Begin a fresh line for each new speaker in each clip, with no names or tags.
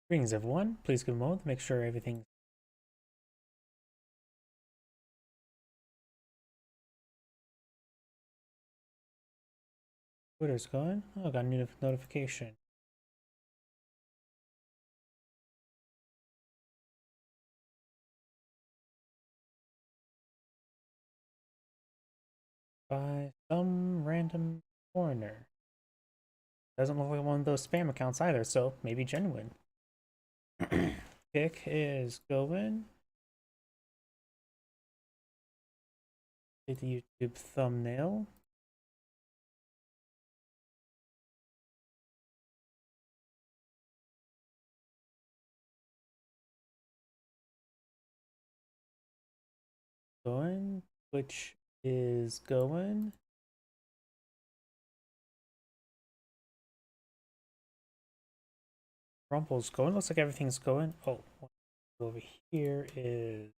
Greetings, everyone. Please give a moment to make sure everything's Twitter's going. Oh, got a new notification. By some random foreigner. Doesn't look like one of those spam accounts either, so maybe genuine. Kick is going. Hit the YouTube thumbnail. Going. Twitch is going. Rumple's going. Looks like everything's going. Oh, over here is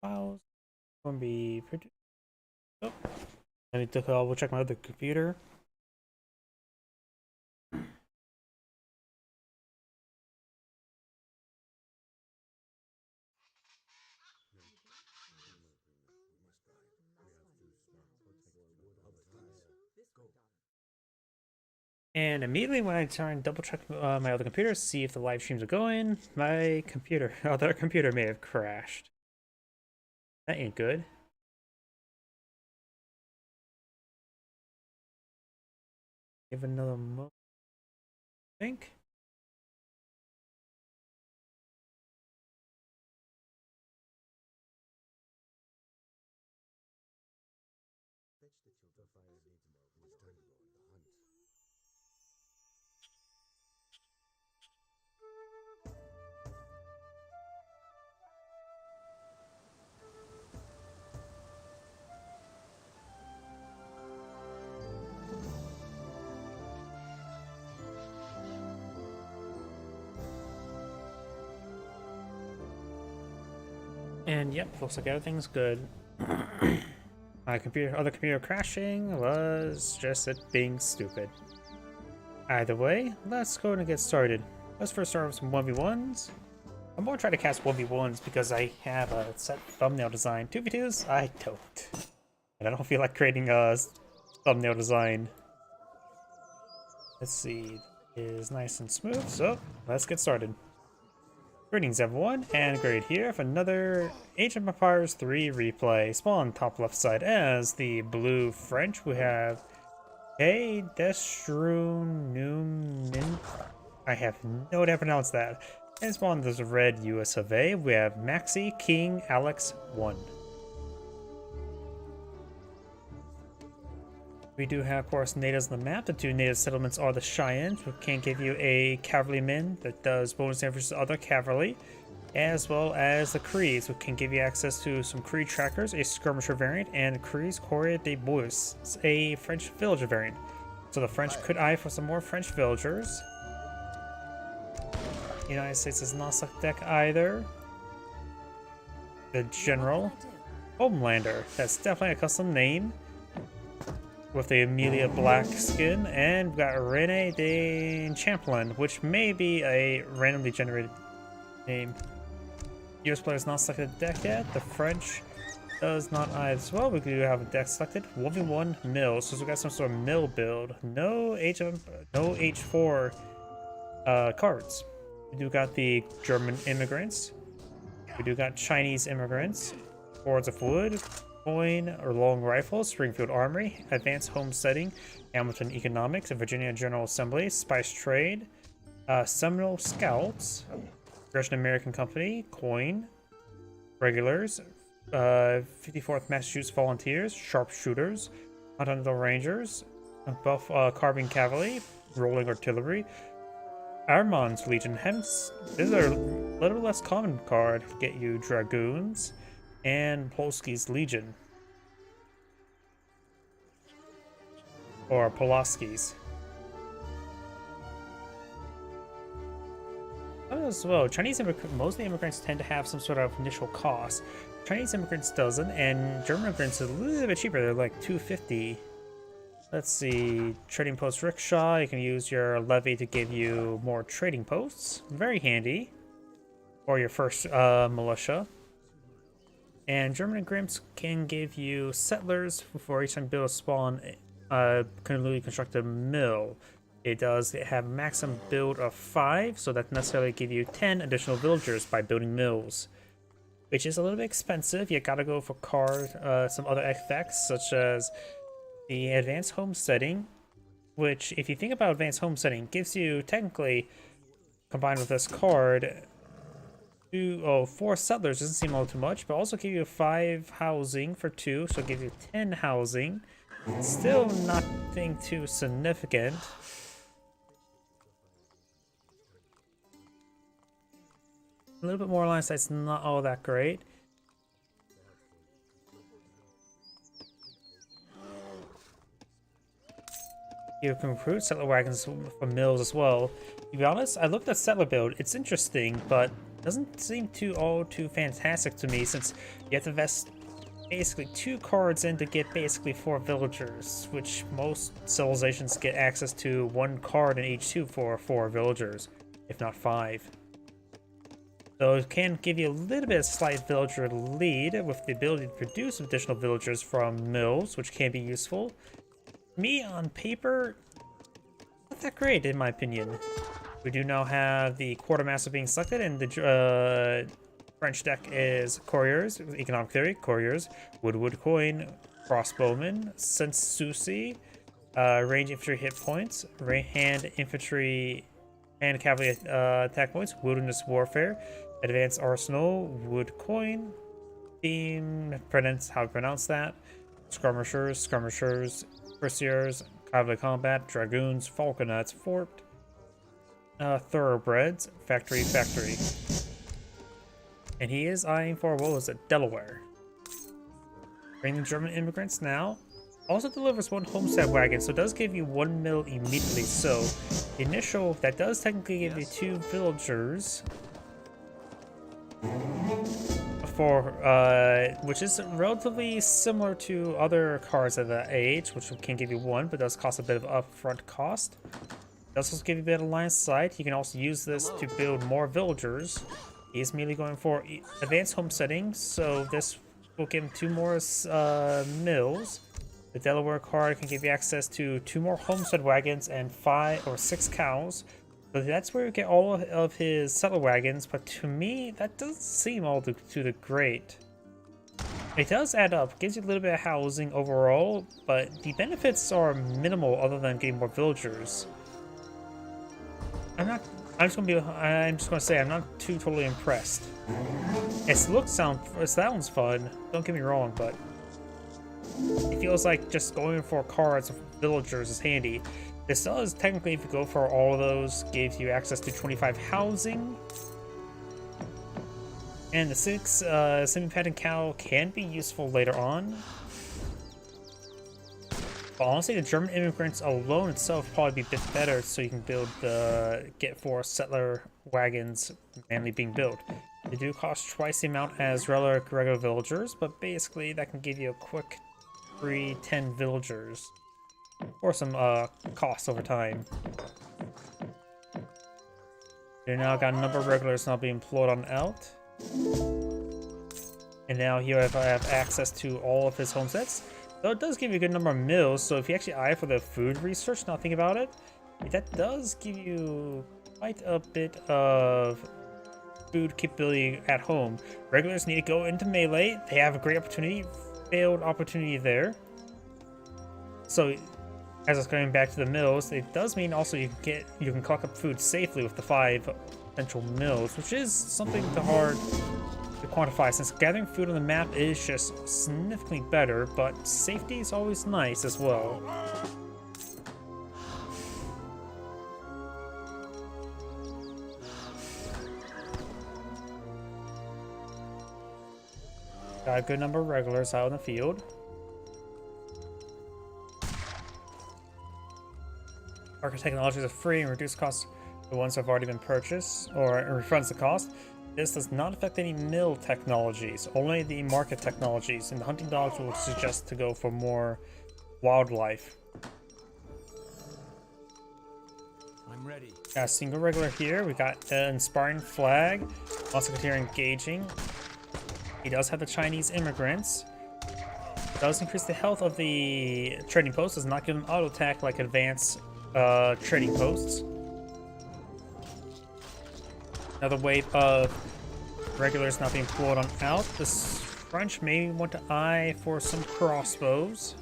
files. Going to be produced. Oh, I need to double check my other computer. And immediately when I try and double check my other computer, see if the live streams are going, my other computer may have crashed. That ain't good. Give another moment, I think. And yep, looks like everything's good. My other computer crashing was just it being stupid. Either way, let's go and get started. Let's first start with some 1v1s. I'm gonna try to cast 1v1s because I have a set thumbnail design. 2v2s, I don't. And I don't feel like creating a thumbnail design. Let's see, it is nice and smooth, so let's get started. Greetings everyone, and Grade here for another Age of Empires 3 replay. Spawn top left side as the blue French. We have Hey Destrunumin. I have no idea how to pronounce that. And spawn there's a red US of A. We have Maxi King Alex 1. We do have, of course, natives on the map. The two native settlements are the Cheyennes, who can give you a cavalryman that does bonus damage to other cavalry, as well as the Crees, who can give you access to some Cree trackers, a skirmisher variant, and Crees Courrier de Bois, a French villager variant. So the French could eye for some more French villagers. The United States does not suck deck either. The General Homelander, that's definitely a custom name. With the Amelia Black skin, and we've got Rene de Champlain, which may be a randomly generated name. US players not selected a deck yet. The French does not either as well. We do have a deck selected. 1v1 mill, so we got some sort of mill build. No H4 cards. We do got the German immigrants. We do got Chinese immigrants. Boards of wood. Coin or long rifles, Springfield Armory, Advanced Homesteading, Hamilton Economics, Virginia General Assembly, Spice Trade, Seminole Scouts, Russian American Company, Coin, Regulars, 54th Massachusetts Volunteers, Sharpshooters, Continental Rangers, Buff Carbine Cavalry, Rolling Artillery, Armand's Legion. Hence, this is a little less common card. Get you Dragoons and Polski's Legion. Or Pulaski's. As well, most immigrants tend to have some sort of initial cost. Chinese immigrants doesn't, and German immigrants are a little bit cheaper. They're like $250. Let's see, trading post rickshaw. You can use your levy to give you more trading posts. Very handy. Or your first militia. And German Grimps can give you settlers for each time you build a spawn, newly constructed mill. It does have a maximum build of 5, so that necessarily give you 10 additional villagers by building mills, which is a little bit expensive. You gotta go for some other effects, such as the advanced homesteading, which, if you think about advanced homesteading, gives you technically, combined with this card, 4 settlers. Doesn't seem all too much, but also give you 5 housing for 2, so it gives you 10 housing. Still nothing too significant. A little bit more line sight's not all that great. You can recruit settler wagons from mills as well. To be honest, I looked at settler build. It's interesting, but doesn't seem all too fantastic to me, since you have to invest basically 2 cards in to get basically 4 villagers, which most civilizations get access to 1 card in each 2 for 4 villagers, if not 5. So it can give you a little bit of slight villager lead with the ability to produce additional villagers from mills, which can be useful. Me, on paper, not that great in my opinion. We do now have the quartermaster being selected, and the French deck is couriers, economic theory, couriers, wood coin, crossbowmen, sensusi, range infantry hit points, hand infantry and cavalry attack points, wilderness warfare, advanced arsenal, wood coin, theme, how to pronounce that, skirmishers, cuirassiers, cavalry combat, dragoons, falconets, fort, thoroughbreds, factory. And he is eyeing for, what was it, Delaware. Bringing German immigrants now. Also delivers 1 homestead wagon, so it does give you 1 mill immediately. So the initial, that does technically give you 2 villagers. Which is relatively similar to other cards of that age, which can give you 1, but does cost a bit of upfront cost. It does also give you a bit of line of sight. You can also use this to build more villagers. He's immediately going for advanced homesteading, so this will give him 2 more mills. The Delaware card can give you access to 2 more homestead wagons and 5 or 6 cows. So that's where you get all of his settler wagons, but to me, that doesn't seem all to the great. It does add up, gives you a little bit of housing overall, but the benefits are minimal other than getting more villagers. I'm just gonna say I'm not too totally impressed. It sounds fun, don't get me wrong, but it feels like just going for cards of villagers is handy. This does, technically, if you go for all of those, gives you access to 25 housing. And the 6 semi-pattern cow can be useful later on. But honestly, the German immigrants alone itself would probably be a bit better, so you can build get 4 settler wagons manually being built. They do cost twice the amount as regular villagers, but basically that can give you a quick free 10 villagers. Or some costs over time. You now got a number of regulars now being employed on Alt. And now here I have access to all of his homesteads. Though it does give you a good number of mills, so if you actually eye for the food research, now think about it, that does give you quite a bit of food capability at home. Regulars need to go into melee. They have a great opportunity, failed opportunity there. So as it's going back to the mills, it does mean also you can collect up food safely with the 5 central mills, which is something hard to quantify, since gathering food on the map is just significantly better, but safety is always nice as well. Got a good number of regulars out in the field. Market technologies are free and reduce costs for the ones that have already been purchased, or it refunds the cost. This does not affect any mill technologies, only the market technologies, and the hunting dogs will suggest to go for more wildlife. Got a single regular here. We got the Inspiring Flag. Musketeer engaging. He does have the Chinese immigrants. Does increase the health of the trading post. Does not give them auto attack like advanced trading posts. Another wave of regulars not being pulled on out. This French may want to eye for some crossbows.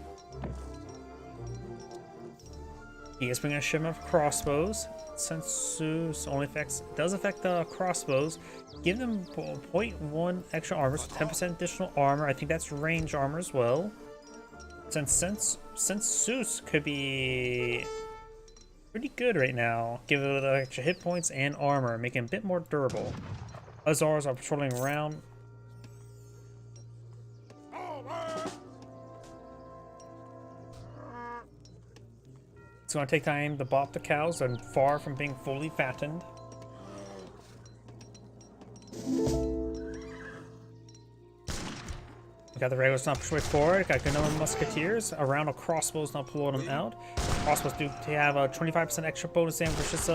He is bringing a shipment of crossbows. Sensus only does affect the crossbows. Give them 0.1 extra armor, so 10% additional armor. I think that's range armor as well. Sensus could be pretty good right now. Give it extra hit points and armor, making it a bit more durable. Hussars are patrolling around. It's going to take time to bop the cows. They're far from being fully fattened. We got the regulars not pushing forward. Got a good number of musketeers. A round of crossbows not pulling them out. Crossbows do have a 25% extra bonus damage, which is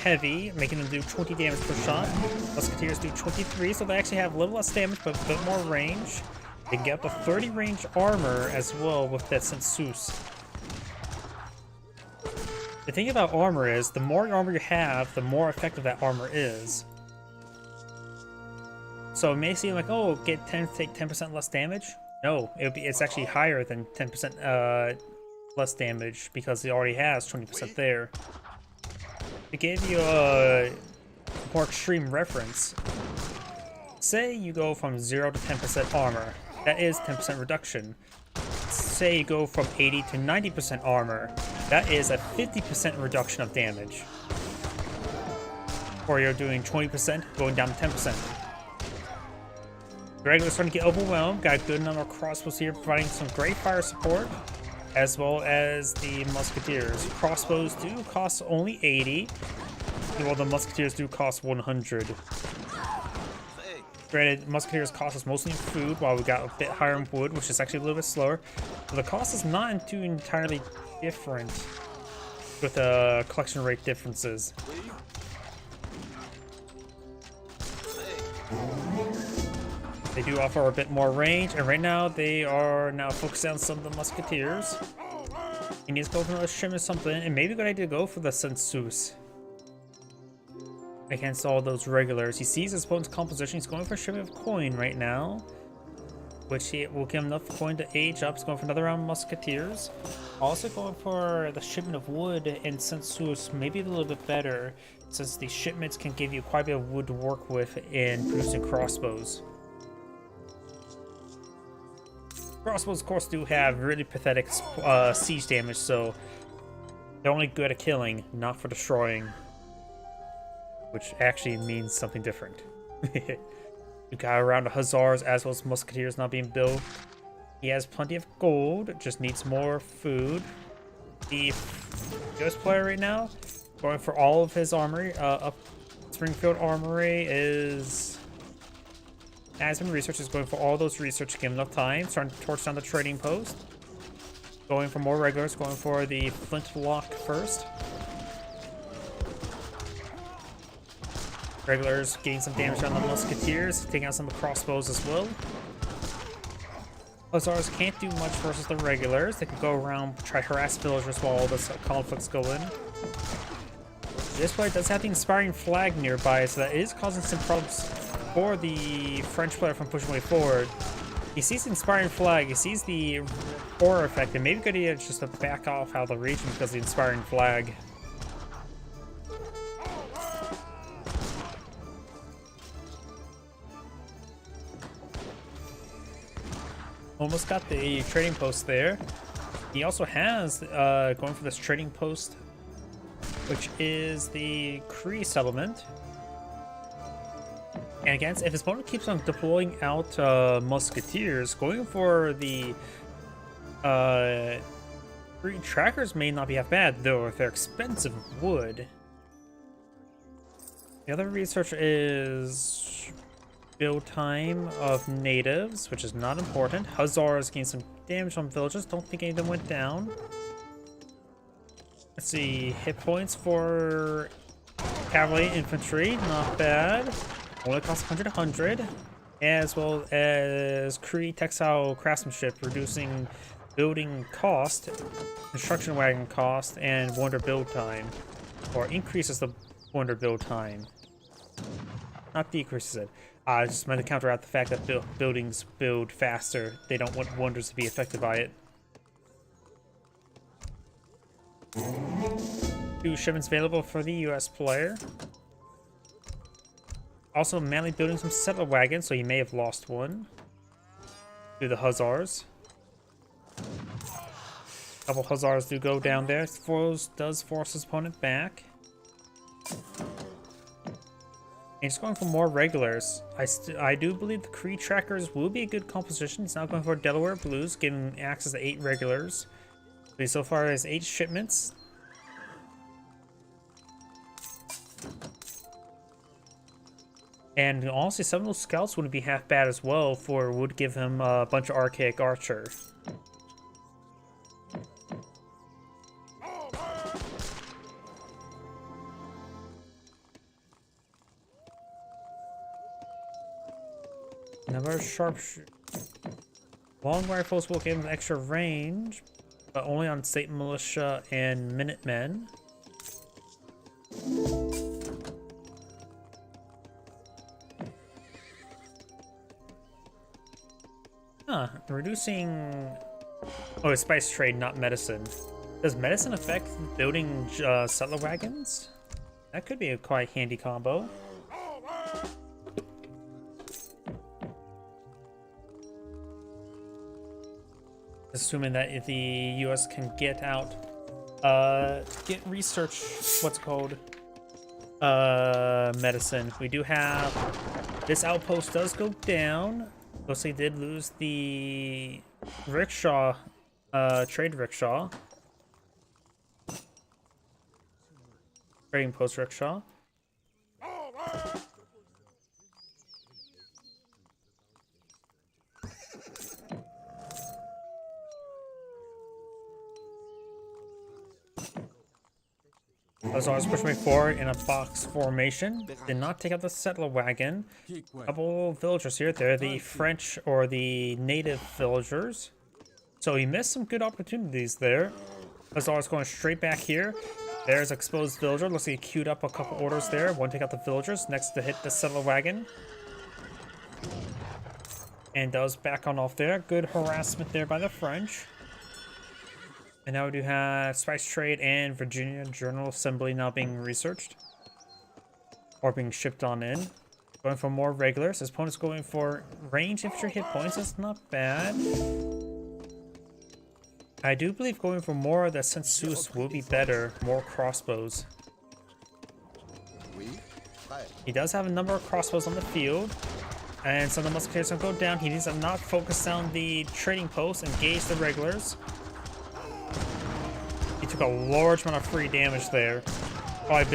heavy, making them do 20 damage per shot. Musketeers do 23, so they actually have a little less damage, but a bit more range. They can get up to 30 range armor as well with that Sensus. The thing about armor is, the more armor you have, the more effective that armor is. So it may seem like, oh, take 10% less damage. No, it's actually higher than 10% less damage because it already has 20% there. To give you a more extreme reference, say you go from 0 to 10% armor. That is 10% reduction. Say you go from 80 to 90% armor. That is a 50% reduction of damage. Or you're doing 20%, going down to 10%. The regulars starting to get overwhelmed. Got a good number of crossbows here, providing some great fire support, as well as the musketeers. Crossbows do cost only 80, while the musketeers do cost 100. Granted, musketeers cost us mostly in food, while we got a bit higher in wood, which is actually a little bit slower. But the cost is not too entirely different with the collection rate differences. They do offer a bit more range, and right now they are now focused on some of the musketeers. He needs to go for another shipment or something, and maybe a good idea to go for the Sensus against all those regulars. He sees his opponent's composition. He's going for a shipment of coin right now, which will give him enough coin to age up. He's going for another round of musketeers. Also going for the shipment of wood and Sensus, maybe a little bit better, since the shipments can give you quite a bit of wood to work with in producing crossbows. Crossbows, of course, do have really pathetic siege damage, so they're only good at killing, not for destroying, which actually means something different. You got around the Hussars as well as musketeers not being built. He has plenty of gold, just needs more food. The US player right now, going for all of his armory, up Springfield Armory is... Has been research, is going for all those research to give him enough time. Starting to torch down the trading post. Going for more regulars, going for the flintlock first. Regulars gain some damage on the musketeers, taking out some of the crossbows as well. Hussars can't do much versus the regulars. They can go around, try to harass villagers while all this conflicts go in. This player does have the Inspiring Flag nearby, so that is causing some problems for the French player from pushing way forward. He sees the Inspiring Flag, he sees the horror effect, and maybe good idea just to back off out of the region because of the Inspiring Flag. Almost got the trading post there. He also has, going for this trading post, which is the Cree settlement. And again, if his opponent keeps on deploying out musketeers, going for the Cree trackers may not be half bad, though if they're expensive wood. The other research is build time of natives, which is not important. Hussars gain some damage on villagers. Don't think any of them went down. Let's see, hit points for cavalry infantry, not bad. Only costs 100, as well as Cree textile craftsmanship, reducing building cost, construction wagon cost, and wonder build time, or increases the wonder build time, not decreases it. Just meant to counteract the fact that buildings build faster. They don't want wonders to be affected by it. 2 shipments available for the US player. Also, manually building some settler wagons, so he may have lost one to the Hussars. A couple Hussars do go down there. Does force his opponent back. And he's going for more regulars. I do believe the Cree trackers will be a good composition. He's now going for Delaware Blues, giving access to 8 regulars. But so far has 8 shipments. And honestly, some of those scouts wouldn't be half bad as well, would give him a bunch of archaic archer. Another sharpshooter. Long rifles will give him extra range, but only on state militia and Minutemen. Reducing... Oh, it's spice trade, not medicine. Does medicine affect building settler wagons? That could be a quite handy combo. Assuming that if the US can get out, get research, what's it called? Medicine. We do have, this outpost does go down. Looks like they did lose the rickshaw, trade rickshaw. Trading post rickshaw. As I was pushing forward in a box formation, did not take out the settler wagon. A couple villagers here. They're the French or the native villagers. So he missed some good opportunities there. As I was going straight back here. There's exposed villager. Looks like he queued up a couple orders there. One to take out the villagers. Next to hit the settler wagon. And that was back on off there. Good harassment there by the French. And now we do have Spice Trade and Virginia General Assembly now being researched. Or being shipped on in. Going for more regulars. His opponent's going for range infantry hit points. That's not bad. I do believe going for more of the Census will be better. More crossbows. He does have a number of crossbows on the field. And some of the musketeers will go down. He needs to not focus on the trading post. Engage the regulars. He took a large amount of free damage there. Probably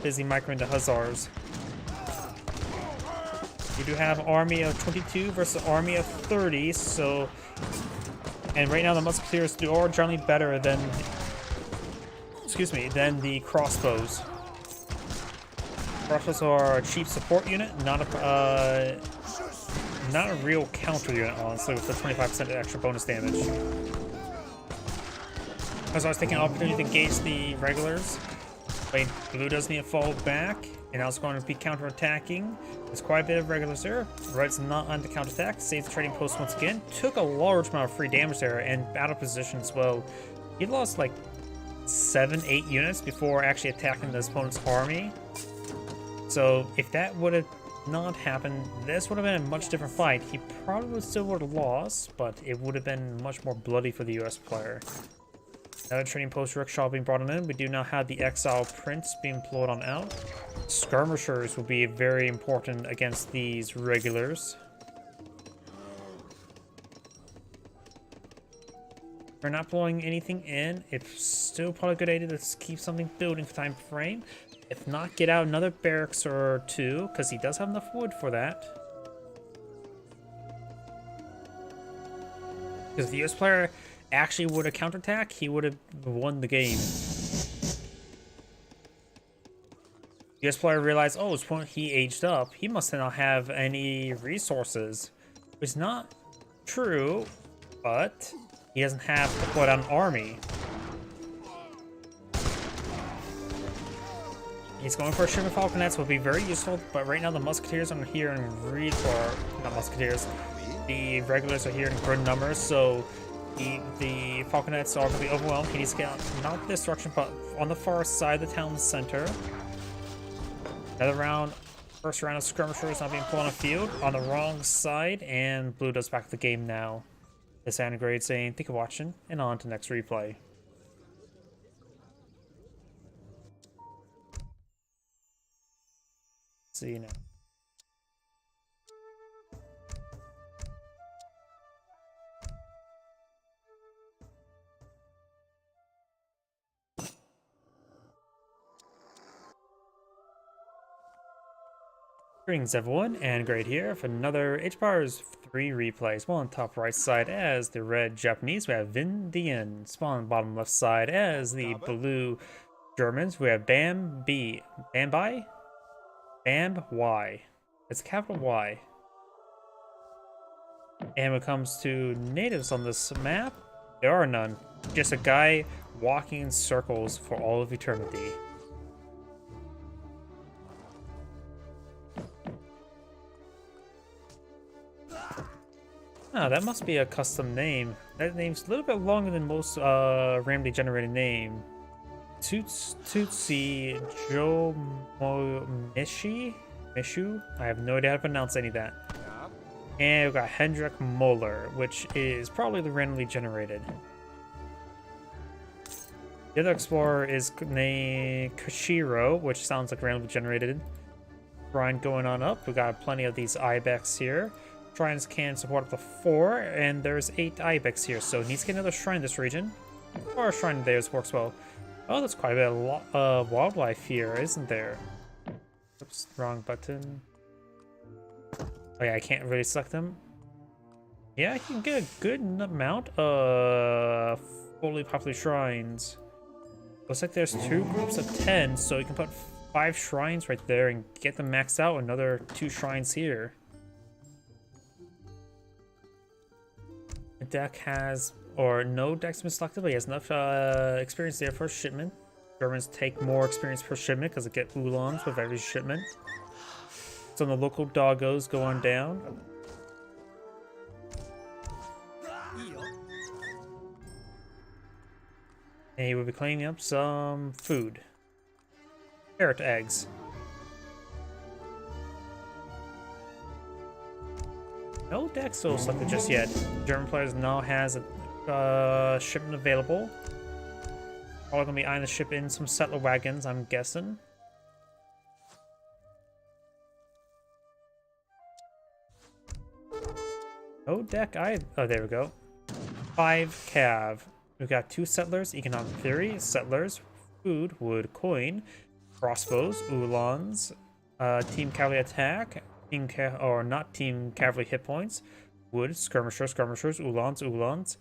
busy microing the Hussars. You do have army of 22 versus army of 30, so... And right now the musketeers are generally better than... than the crossbows. Crossbows are a cheap support unit, not a real counter unit, honestly, with the 25% extra bonus damage. As I was taking an opportunity to engage the regulars. But blue does need to fall back, and I was going to be counterattacking. There's quite a bit of regulars there. Red's not on the counterattack. Saves the trading post once again. Took a large amount of free damage there, and battle position as well. He lost like 7-8 units before actually attacking his opponent's army. So if that would have not happened, this would have been a much different fight. He probably still would have lost, but it would have been much more bloody for the US player. Another trading post rickshaw being brought in. We do now have the exile prince being pulled on out. Skirmishers will be very important against these regulars. We're not blowing anything in. It's still probably a good idea to keep something building for time frame. If not, get out another barracks or two, because he does have enough wood for that. Because if the US player actually would have counterattacked, he would have won the game. US player realized, oh, it's when he aged up. He must not have any resources. Which is not true, but he doesn't have to put on an army. He's going for a shipment falconets, will be very useful, but right now the musketeers are here in not musketeers, the regulars are here in good numbers, so the falconets are going to be overwhelmed. He needs to get not this direction, but on the far side of the town center. Another round, first round of skirmishers not being put on a field on the wrong side, and blue does back the game now. This Anagrade saying, thank you for watching, and on to next replay. See you now. Greetings everyone, and Great here for another HBAR's 3 replays. One on top right side as the red Japanese, we have Vin Dien. Spawn bottom left side as the blue Germans, we have Bambi. Y. It's capital Y. And when it comes to natives on this map, there are none. Just a guy walking in circles for all of eternity. Oh, that must be a custom name. That name's a little bit longer than most randomly generated name. Tutsi Mishu? I have no idea how to pronounce any of that. And we've got Hendrik Moller, which is probably the randomly generated. The other explorer is named Kashiro, which sounds like randomly generated. Grind going on up. We got plenty of these Ibex here. Shrines can support up to 4, and there's 8 Ibex here, so it needs to get another shrine in this region. Or a shrine there works well. Oh, there's quite a bit of wildlife here, isn't there? Oops, wrong button. Oh yeah, I can't really select them. Yeah, you can get a good amount of fully populated shrines. Looks like there's 2 groups of 10, so you can put 5 shrines right there and get them maxed out. Another 2 shrines here. The deck has, or no deck's been selected, but he has enough experience there for a shipment. Germans take more experience per shipment because they get Ulans with every shipment. Some of the local doggos go on down. And he will be cleaning up some food. Carrot eggs. No deck still selected just yet. German players now has a shipment available. Probably gonna be eyeing the ship in some settler wagons, I'm guessing. No deck either. Oh, there we go. 5 cav. We've got 2 settlers, economic theory, settlers, food, wood, coin, crossbows, Ulans, team cavalry attack, not team cavalry hit points, wood, skirmishers, Ulans,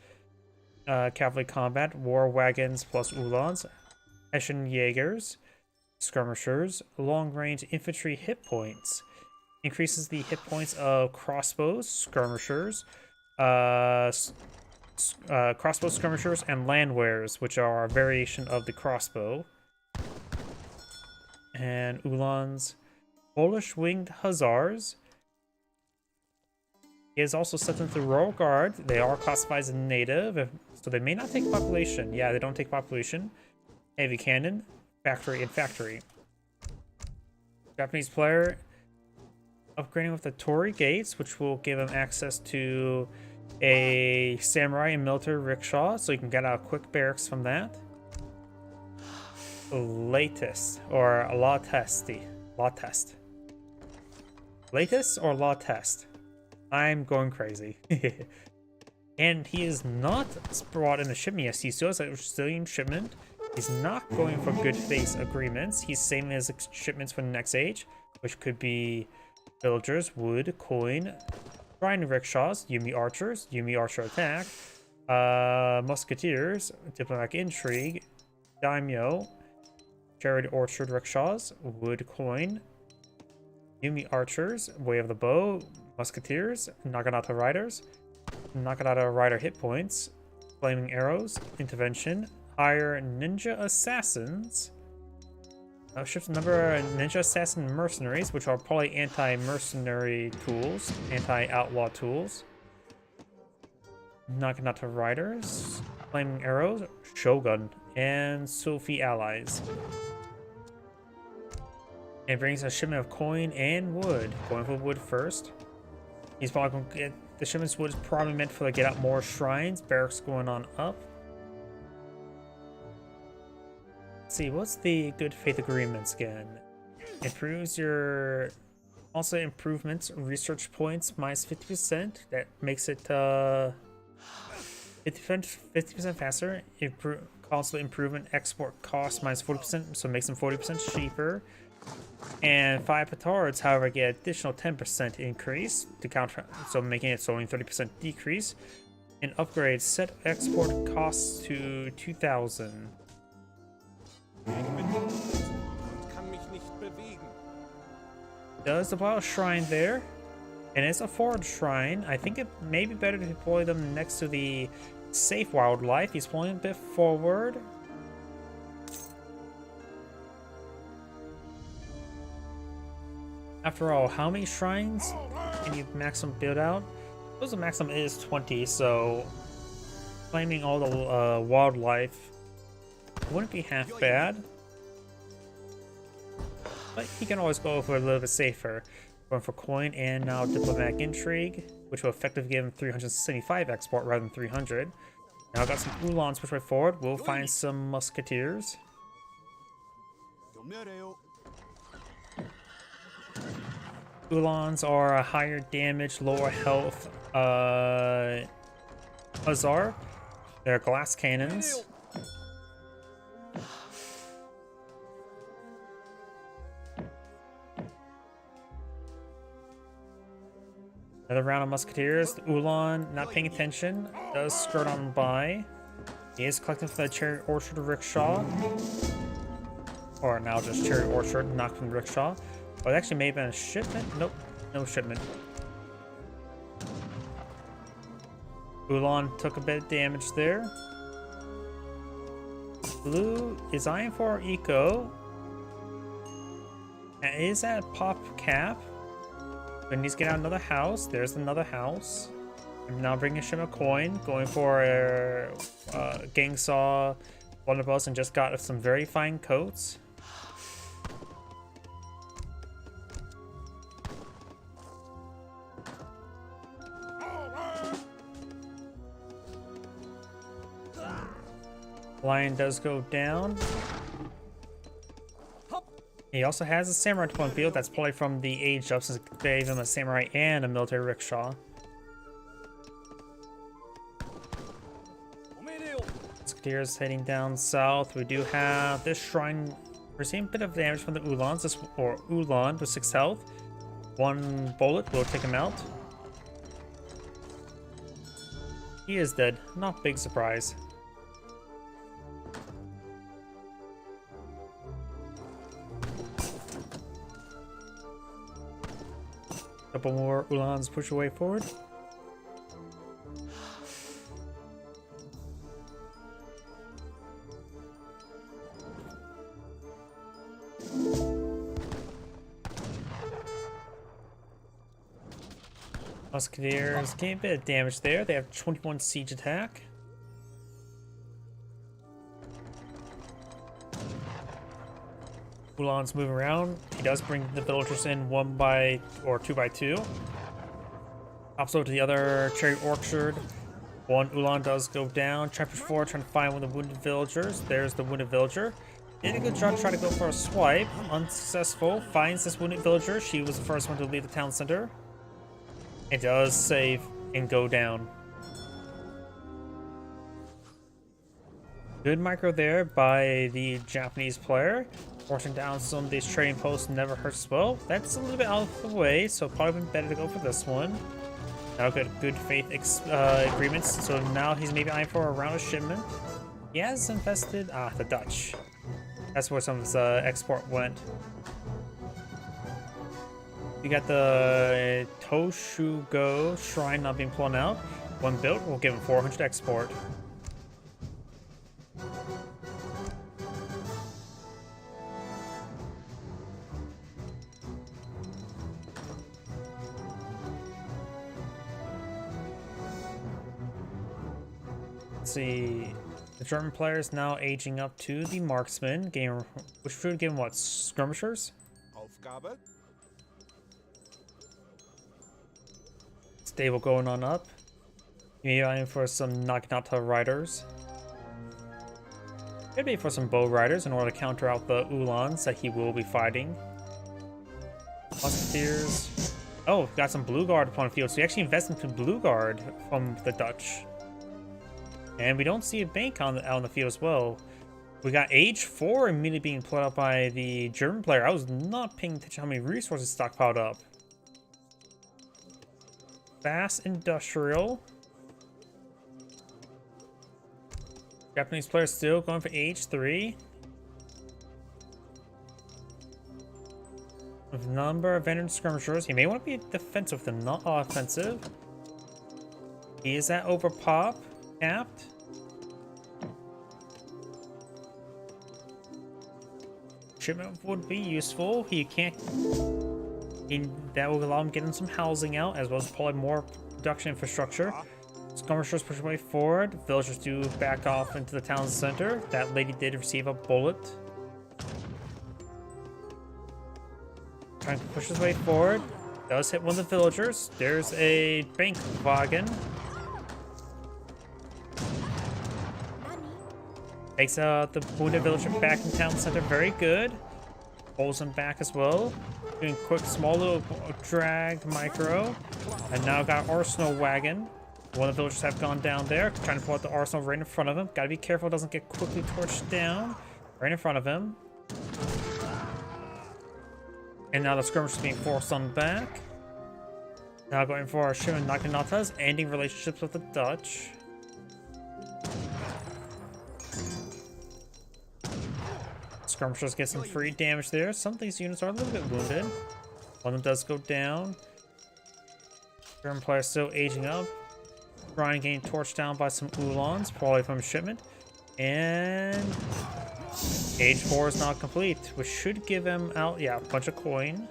cavalry combat, war wagons plus Ulans, Hessian Jaegers, skirmishers, long range infantry hit points, increases the hit points of crossbows, skirmishers, crossbow skirmishers, and landwares, which are a variation of the crossbow, and Ulans. Polish winged hussars is also set into the Royal Guard. They are classified as native, so they may not take population. Yeah, they don't take population. Heavy cannon, factory, and factory. Japanese player upgrading with the Torii gates, which will give him access to a samurai and military rickshaw, so you can get out quick barracks from that. Latest or law test. Latest or law test? I'm going crazy. And he is not brought in the shipment yet. He still has a Brazilian shipment. He's not going for good faith agreements. He's saving his shipments for the next age, which could be villagers, wood, coin, shrine rickshaws, Yumi archers, Yumi archer attack, musketeers, diplomatic intrigue, daimyo, Cherry Orchard Rickshaws, Wood Coin, Yumi Archers, Way of the Bow, Musketeers, Naginata Riders, Naginata Rider Hit Points, Flaming Arrows, Intervention, Hire Ninja Assassins. Shift the number of Ninja Assassin Mercenaries, which are probably anti-mercenary tools, anti-outlaw tools. Naginata Riders, Flaming Arrows, Shogun, and Sophie Allies. It brings a shipment of coin and wood. Going for wood first. He's probably going to get the shipment's wood is probably meant for to get out more shrines. Barracks going on up. Let's see, what's the good faith agreements again? Improves your also improvements research points minus 50%. That makes it 50% faster. Cost of improvement export cost minus 40%, so it makes them 40% cheaper. And 5 petards, however, get additional 10% increase to counter, so making it only 30% decrease. And upgrade set export costs to 2,000. Does the wild shrine there, and it's a forward shrine. I think it may be better to deploy them next to the safe wildlife. He's pulling a bit forward. After all, how many shrines can you maximum build out? I suppose the maximum is 20, so claiming all the wildlife wouldn't be half bad. But he can always go for a little bit safer. Going for coin and now diplomatic intrigue, which will effectively give him 375 export rather than 300. Now I've got some Ulans push right forward. We'll find some musketeers. Ulans are a higher damage, lower health Hussar. They're glass cannons. Another round of musketeers. The Ulan, not paying attention, does skirt on by. He is collecting for the Cherry Orchard Rickshaw. Or now just Cherry Orchard, not from the Rickshaw. Oh, it actually may have been a shipment. Nope, no shipment. Ulan took a bit of damage there. Blue is eyeing for eco. And is at pop cap. But needs to get out another house. There's another house. I'm now bringing a shipment of coin. Going for a gang saw, blunderbuss, and just got some very fine coats. Lion does go down. He also has a samurai deployment field that's probably from the age up, since it gave him a samurai and a military rickshaw. Musketeers heading down south. We do have this shrine. We're seeing a bit of damage from the Ulans, or Ulan with 6 health. 1 bullet will take him out. He is dead. Not big surprise. Couple more Ulans push away forward. Musketeers getting a bit of damage there. They have 21 siege attack. Ulan's moving around. He does bring the villagers in 1 by or 2 by 2. Hops over to the other Cherry Orchard. 1 Ulan does go down. Chapter 4 trying to find one of the wounded villagers. There's the wounded villager. Did a good job trying to go for a swipe. Unsuccessful. Finds this wounded villager. She was the first one to leave the town center. It does save and go down. Good micro there by the Japanese player. Forcing down some of these trading posts never hurts well. That's a little bit out of the way, so probably been better to go for this one. Now good faith agreements, so now he's maybe eyeing for a round of shipment. He has invested, the Dutch. That's where some of his export went. We got the Toshugo Shrine not being pulled out. One built, we'll give him 400 export. Let's see. The German player is now aging up to the marksman. Game, which should give him what? Skirmishers?
Aufgabe?
Stable going on up. Maybe eyeing for some Naginata riders. Maybe for some bow riders in order to counter out the Uhlans that he will be fighting. Musketeers. Oh, got some Blue Guard upon the field. So he actually invested into Blue Guard from the Dutch. And we don't see a bank out on the field as well. We got Age 4 immediately being put up by the German player. I was not paying attention how many resources stockpiled up. Fast Industrial. Japanese player still going for Age 3. With number of veteran skirmishers. He may want to be defensive than not offensive. He is at overpop. Capped. Shipment would be useful. He can't. That will allow him getting some housing out, as well as probably more production infrastructure. Skirmishers push away forward. Villagers do back off into the town center. That lady did receive a bullet. Trying to push his way forward. Does hit one of the villagers. There's a bank wagon. Takes the wounded villager back in town center. Very good. Pulls him back as well. Doing quick, small little drag micro. And now got arsenal wagon. One of the villagers have gone down there. Trying to pull out the arsenal right in front of him. Gotta be careful it doesn't get quickly torched down. Right in front of him. And now the skirmish is being forced on back. Now going for our Shimon Naginatas, ending relationships with the Dutch. Skirmishers get some free damage there. Some of these units are a little bit wounded. One of them does go down. German player still aging up. Trying getting torched down by some Uhlans, probably from shipment. And Age 4 is not complete, which should give him out, yeah, a bunch of coin.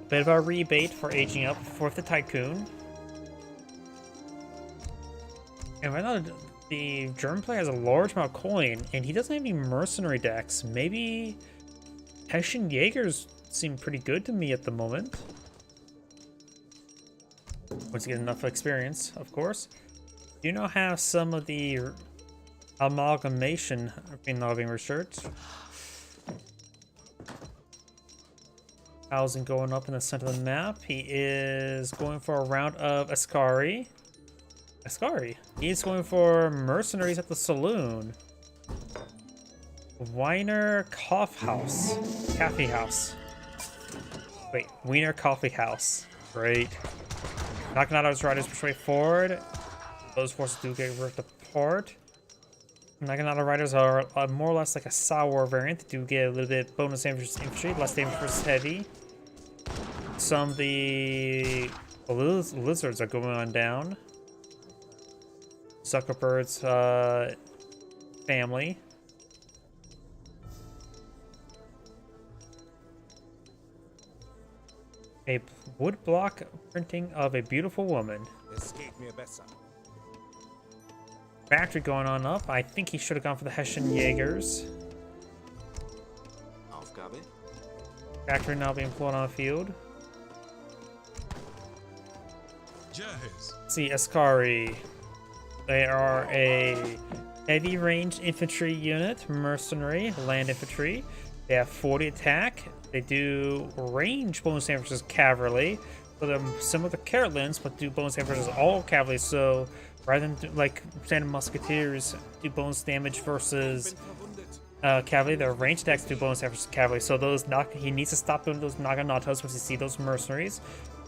Bit of a rebate for aging up for the Tycoon. And right now, the German player has a large amount of coin, and he doesn't have any mercenary decks. Maybe Hessian Jaegers seem pretty good to me at the moment. Once you get enough experience, of course. You now have some of the amalgamation being researched. Housing going up in the center of the map. He is going for a round of Ascari. He's going for mercenaries at the saloon. Wiener Coffee House. Wait, Wiener Coffee House. Great. Knocking out those riders push way forward. Those forces do get ripped apart. Naginata riders are more or less like a sour variant. They do get a little bit bonus damage versus infantry, less damage versus heavy. Some of the lizards are going on down. Zuckerbird's family. A woodblock printing of a beautiful woman. Factory going on up. I think he should have gone for the Hessian Jaegers.
Aufgabe.
Factory now being pulled on the field. See, Ascari. They are a heavy range infantry unit, mercenary, land infantry. They have 40 attack. They do range bonus damage versus cavalry. So they're similar to Carolins, but do bonus damage versus all cavalry. So rather than like standard musketeers do bonus damage versus cavalry, their range attacks do bonus damage versus cavalry. So those he needs to stop doing those Naganatas once you see those mercenaries.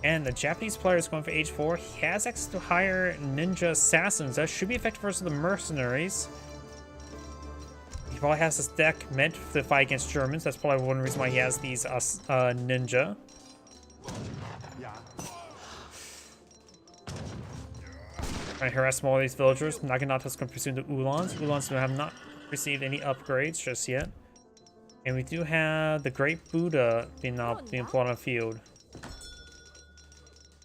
And the Japanese player is going for Age 4. He has access to higher ninja assassins. That should be effective versus the mercenaries. He probably has this deck meant to fight against Germans. That's probably one reason why he has these ninja. Trying to harass more of these villagers. Naginata's going to pursue the Ulans. Ulans have not received any upgrades just yet. And we do have the Great Buddha being put on the field.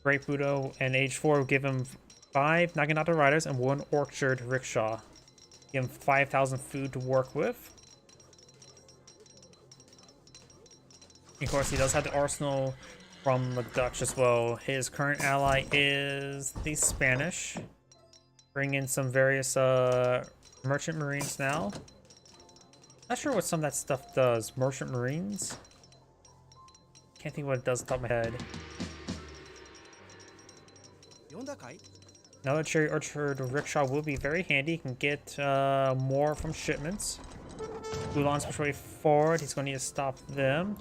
Great Buddha and Age 4 will give him 5 Naginata riders and 1 orchard rickshaw. Give him 5,000 food to work with. Of course, he does have the arsenal from the Dutch as well. His current ally is the Spanish. Bring in some various merchant marines now. Not sure what some of that stuff does. Merchant marines? Can't think what it does off the top of my head. Another cherry orchard rickshaw will be very handy. You can get more from shipments. Ulan's push way forward. He's going to need to stop them.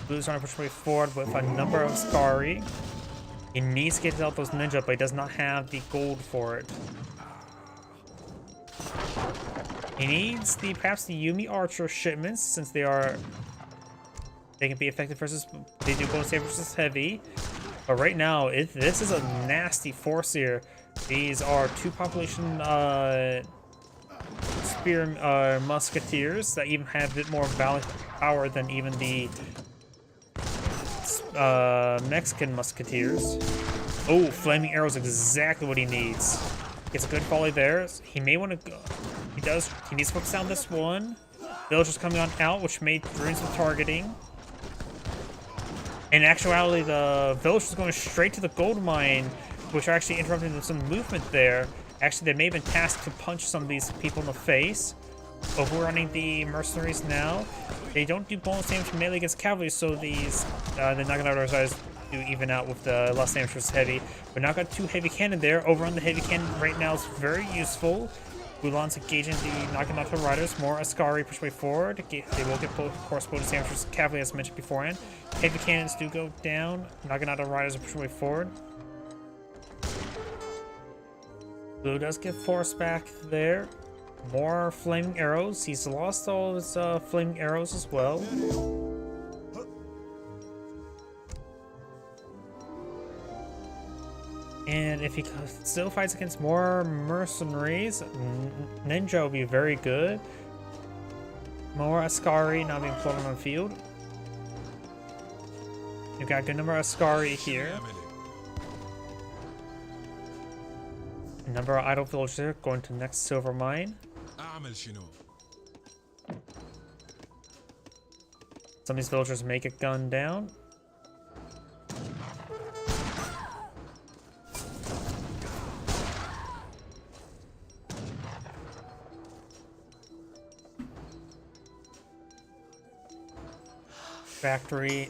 Blue's trying to push way forward with a number of Scari. He needs to get out those ninja, but he does not have the gold for it. He needs perhaps the Yumi Archer shipments, since they can be effective versus, they do bonus damage versus heavy. But right now, this is a nasty force here. These are 2 population spear musketeers that even have a bit more power than even the Mexican musketeers. Oh, flaming arrows, exactly what he needs. Gets a good volley there. He may want to go. He needs to focus down this one. Villagers coming on out, which may ruin some targeting. In actuality, the villagers going straight to the gold mine, which are actually interrupting some movement there. Actually, they may have been tasked to punch some of these people in the face. Overrunning the mercenaries now. They don't do bonus damage from melee against cavalry, so the Naginata riders do even out with the less damage versus heavy. But now got 2 heavy cannon there. Overrun the heavy cannon right now is very useful. Ulan's engaging the Naginata riders. More Ascari push way forward. They will get both, of course, bonus damage versus cavalry as mentioned beforehand. Heavy cannons do go down. Naginata riders are pushing way forward. Blue does get force back there. More flaming arrows. He's lost all his flaming arrows as well. And if he still fights against more mercenaries, Ninja will be very good. More Ascari now being floated on the field. You've got a good number of Ascari here. A number of idle villagers there going to the next silver mine. Some of these villagers make it gunned down.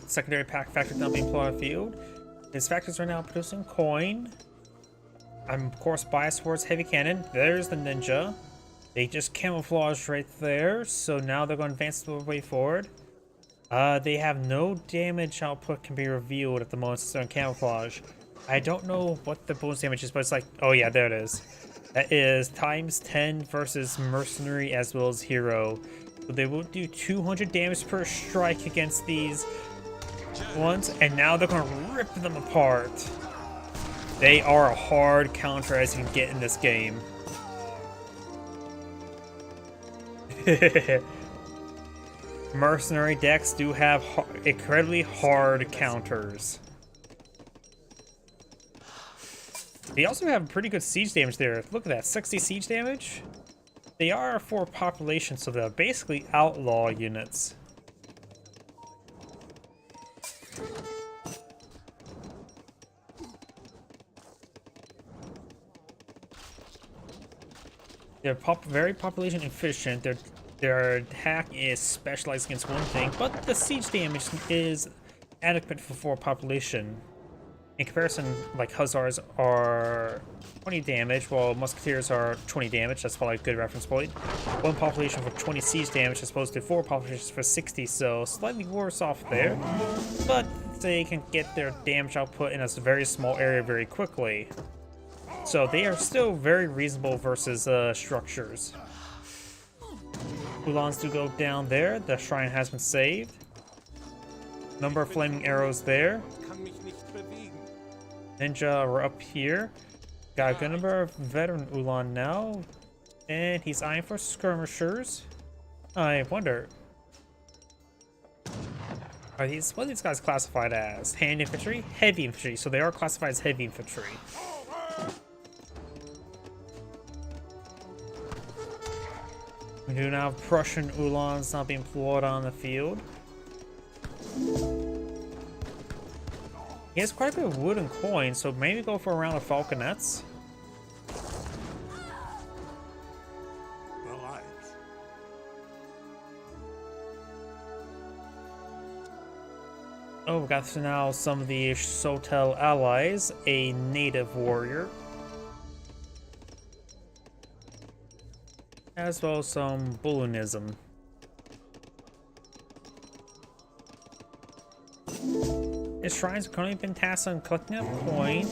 Secondary pack factory now being put on the field. His factories are now producing coin. I'm of course biased towards heavy cannon. There's the ninja. They just camouflage right there, so now they're going to advance the way forward. They have no damage output can be revealed at the moment since they're in camouflage. I don't know what the bonus damage is, but it's like, oh yeah, there it is. That is times 10 versus mercenary as well as hero. So they will do 200 damage per strike against these ones, and now they're going to rip them apart. They are a hard counter as you can get in this game. Mercenary decks do have incredibly hard counters. They also have pretty good siege damage there. Look at that, 60 siege damage. They are for population, so they're basically outlaw units. They're very population efficient. Their attack is specialized against one thing, but the siege damage is adequate for 4 population. In comparison, like Hussars are 20 damage, while Musketeers are 20 damage. That's probably a good reference point. 1 population for 20 siege damage as opposed to 4 populations for 60, so slightly worse off there. But they can get their damage output in a very small area very quickly. So they are still very reasonable versus structures. Ulans do go down there. The shrine has been saved. Number of flaming arrows there. Ninja, we're up here. Got a good number of veteran Ulan now. And he's eyeing for skirmishers. I wonder. What are these guys classified as? Hand infantry? Heavy infantry. So they are classified as heavy infantry. We do now have Prussian Ulans not being employed on the field. He has quite a bit of wood and coins, so maybe go for a round of falconets. Oh, we got now some of the Sotel allies, a native warrior, as well as some Bulunism. His shrines have currently been tasked on collecting a coin.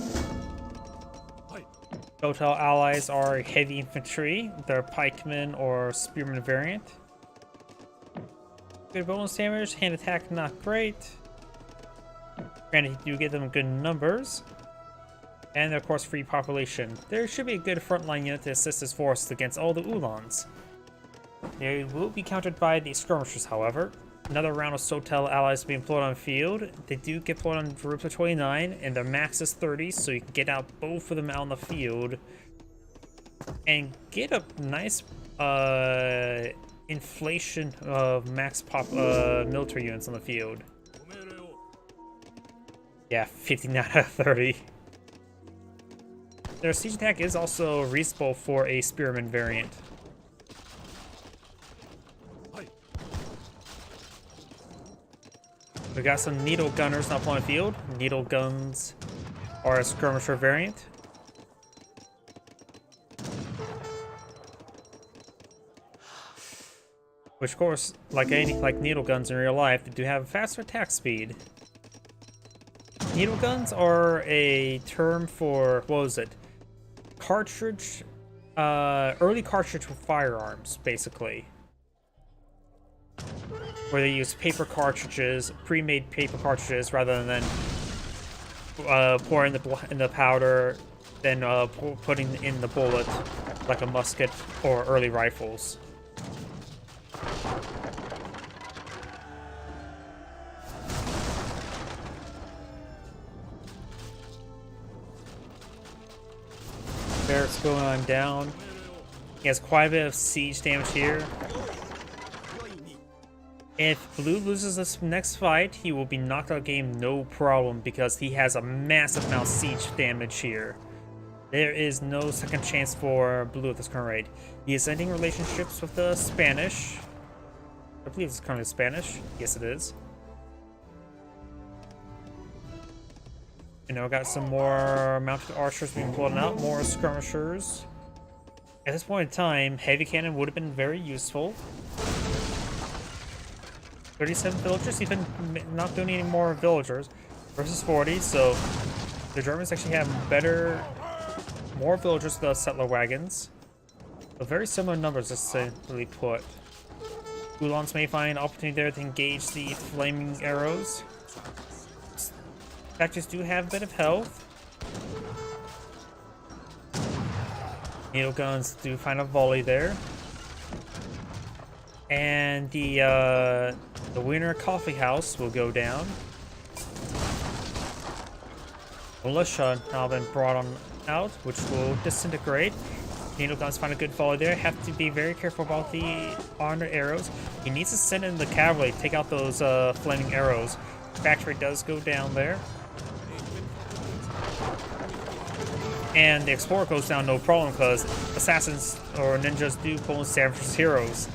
Sotel allies are heavy infantry, they're pikemen or spearmen variant. Good bonus damage, hand attack not great. Granted, you get them good numbers. And of course, free population. There should be a good frontline unit to assist his force against all the Ulans. They will be countered by the skirmishers, however. Another round of Sotel allies to be employed on the field. They do get employed on groups of 29, and their max is 30, so you can get out both of them out on the field. And get a nice inflation of max pop military units on the field. Yeah, 15 out of 30. Their siege attack is also reasonable for a spearman variant. We got some needle gunners up on the field. Needle guns are a skirmisher variant. Which, of course, like needle guns in real life, they do have a faster attack speed. Needle guns are a term for, what was it? Cartridge, early cartridge for firearms, basically. Where they use paper cartridges, pre-made paper cartridges, rather than pouring in the powder, then putting in the bullet, like a musket or early rifles. Barracks going on down. He has quite a bit of siege damage here. If Blue loses this next fight, he will be knocked out of the game no problem because he has a massive amount of siege damage here. There is no second chance for Blue at this current rate. He is ending relationships with the Spanish. I believe it's currently Spanish. Yes, it is. You know, got some more mounted archers being blown out, more skirmishers. At this point in time, heavy cannon would have been very useful. 37 villagers, even not doing any more villagers versus 40, so the Germans actually have more villagers than the settler wagons. But very similar numbers, just simply put. Ulans may find opportunity there to engage the flaming arrows. Factories do have a bit of health. Needle guns do find a volley there. And the Wiener Coffee House will go down. Militia now been brought on out, which will disintegrate. Needle guns find a good volley there. Have to be very careful about the armored arrows. He needs to send in the cavalry to take out those flaming arrows. Factory does go down there. And the Explorer goes down no problem because assassins or ninjas do pull in Savage heroes.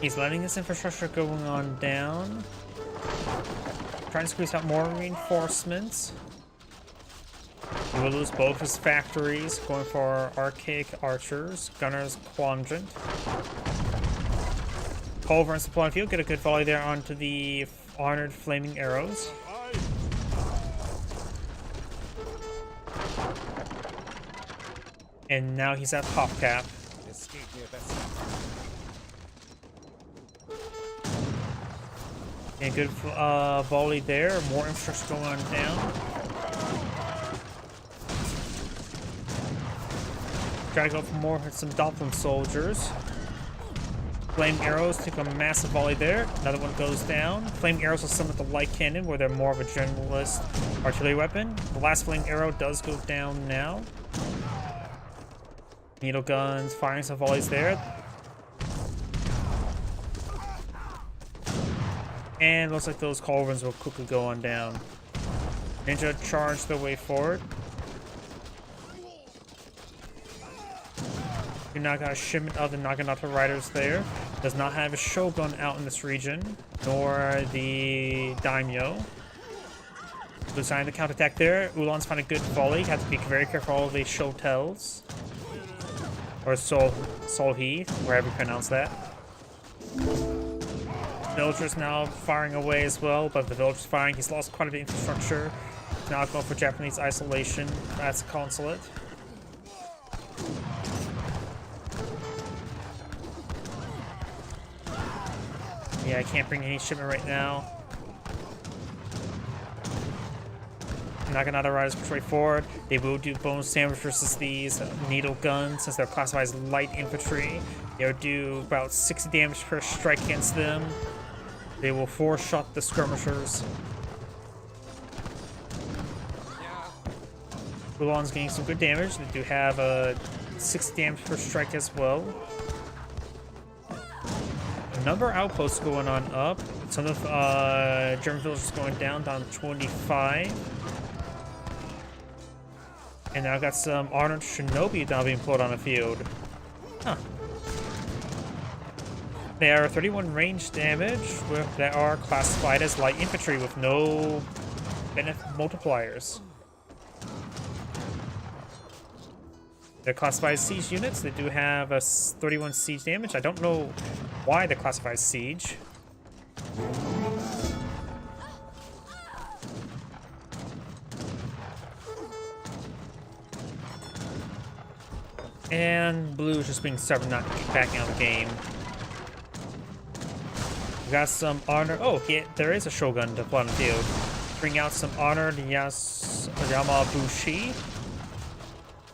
He's letting this infrastructure going on down. Trying to squeeze out more reinforcements. He will lose both his factories, going for archaic archers, gunners, quadrant. Culver and supply field, get a good volley there onto the honored flaming arrows. And now he's at half cap. And good volley there. More infrastructure going on down. Try to go for more some Dolphin soldiers. Flame arrows take a massive volley there. Another one goes down. Flame arrows are similar to light cannon, where they're more of a generalist artillery weapon. The last flame arrow does go down now. Needle guns firing some volleys there. And looks like those cauldrons will quickly go on down. Ninja charge their way forward. Do not got a shipment of the Naginata riders there. Does not have a Shogun out in this region, nor the Daimyo. Blue sign the counterattack there. Ulan's found a good volley. Have to be very careful of the Shotels. Or Solhi, wherever you pronounce that. Villagers now firing away as well, but the villager's firing. He's lost quite a bit of infrastructure. Now going for Japanese isolation. That's a consulate. Yeah, I can't bring any shipment right now. Naginata riders push right forward. They will do bonus damage versus these needle guns since they're classified as light infantry. They'll do about 60 damage per strike against them. They will four-shot the skirmishers. Ulan's getting some good damage. They do have 60 damage per strike as well. A number of outposts going on up. Some of German villagers going down to 25. And now I've got some Arnold Shinobi now being pulled on the field. Huh. They are 31 range damage. They are classified as light infantry with no benefit multipliers. They're classified as siege units. They do have a 31 siege damage. I don't know why they're classified as siege. And blue is just being stubborn, not backing out of the game. We got some honor. Oh, yeah, there is a shogun to play on the field. Bring out some honored Yamabushi.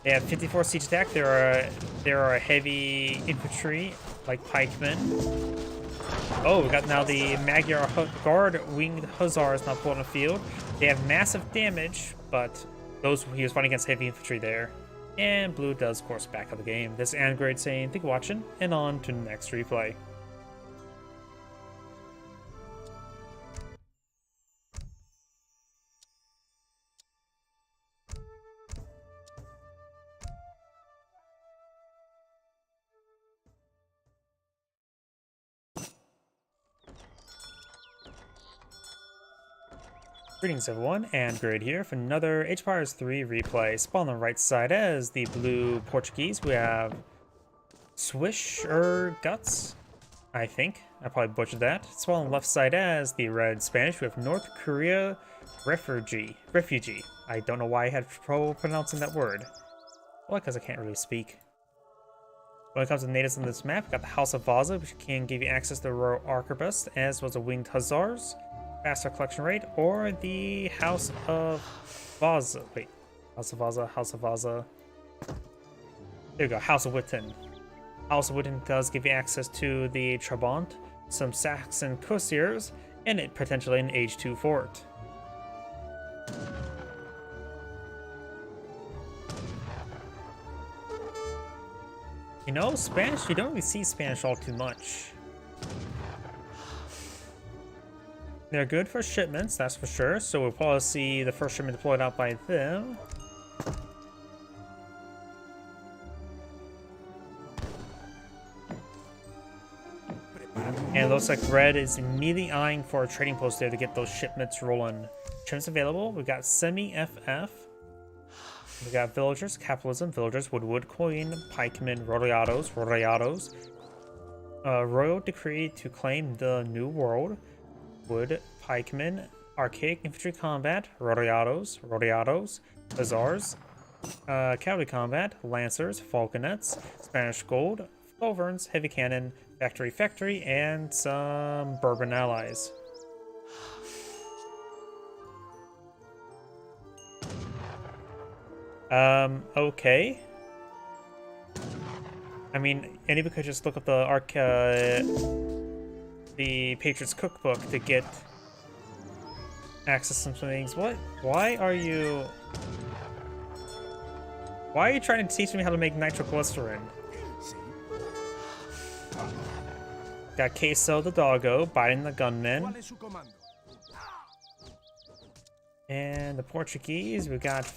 They have 54 siege attack. There are heavy infantry like pikemen. Oh, we got now the Magyar Guard winged hussars now pulled on the field. They have massive damage, but he was fighting against heavy infantry there. And blue does, of course, back up the game. This is Angrade saying, thank you for watching, and on to the next replay. Greetings everyone, Angrade here for another Age of Empires 3 replay. Spawn on the right side as the blue Portuguese. We have Guts, I think. I probably butchered that. Spawn on the left side as the red Spanish. We have North Korea Refugee. I don't know why I had trouble pronouncing that word. Well, because I can't really speak. When it comes to natives on this map, we've got the House of Vaza, which can give you access to the Royal Arquebus, as well as the Winged Hussars. Faster collection rate, or the House of Vaza. Wait, House of Vaza. There you go, House of Witten. House of Witten does give you access to the Trabant, some Saxon Cuirassiers, and potentially an Age 2 fort. You know, Spanish, you don't really see Spanish all too much. They're good for shipments, that's for sure, so we'll probably see the first shipment deployed out by them. And it looks like red is immediately eyeing for a trading post there to get those shipments rolling. Shipments available, we've got semi-FF. We got villagers, capitalism, villagers, wood, coin, pikemen, rodeados. Royal decree to claim the new world. Wood, pikemen, archaic infantry combat, rodeados, hussars, Cavalry combat, lancers, falconets, Spanish gold, culverins, heavy cannon, factory, and some bourbon allies. Okay. I mean, anybody could just look up the Patriots Cookbook to get access to some things. What? Why are you trying to teach me how to make nitroglycerin? Got Queso the doggo, Biden the gunman. And the Portuguese, we got,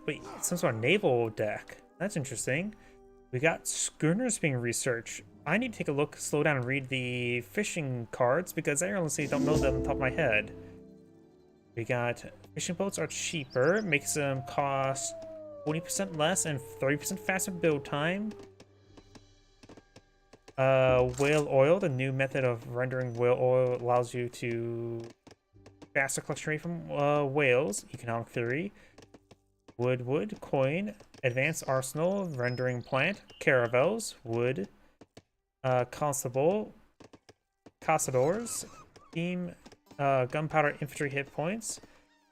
wait, some sort of naval deck. That's interesting. We got schooners being researched. I need to take a look, slow down, and read the fishing cards because I honestly don't know them on the top of my head. We got fishing boats are cheaper, makes them cost 20% less and 30% faster build time. Whale oil, the new method of rendering whale oil allows you to faster collection rate from whales. Economic theory. Wood, coin, advanced arsenal, rendering plant, caravels, wood, constable, castadors, team, gunpowder infantry hit points,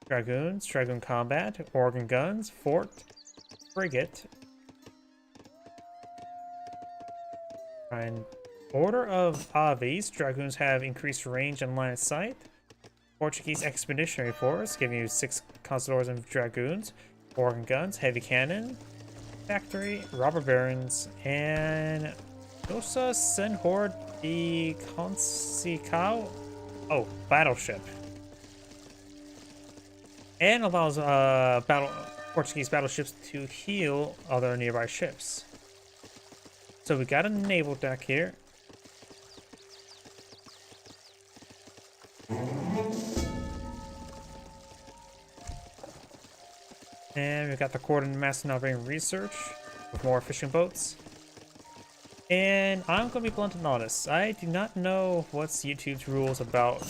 dragoons, dragoon combat, organ guns, fort, frigate, and order of aves. Dragoons have increased range and line of sight. Portuguese expeditionary force, giving you 6 constadors and dragoons, organ guns, heavy cannon, factory, robber barons, and Nosa Senhor de Conceição. Oh, battleship. And allows Portuguese battleships to heal other nearby ships. So we got a naval deck here. And we've got the coordinate master now being researched with more fishing boats. And I'm going to be blunt and honest. I do not know what's YouTube's rules about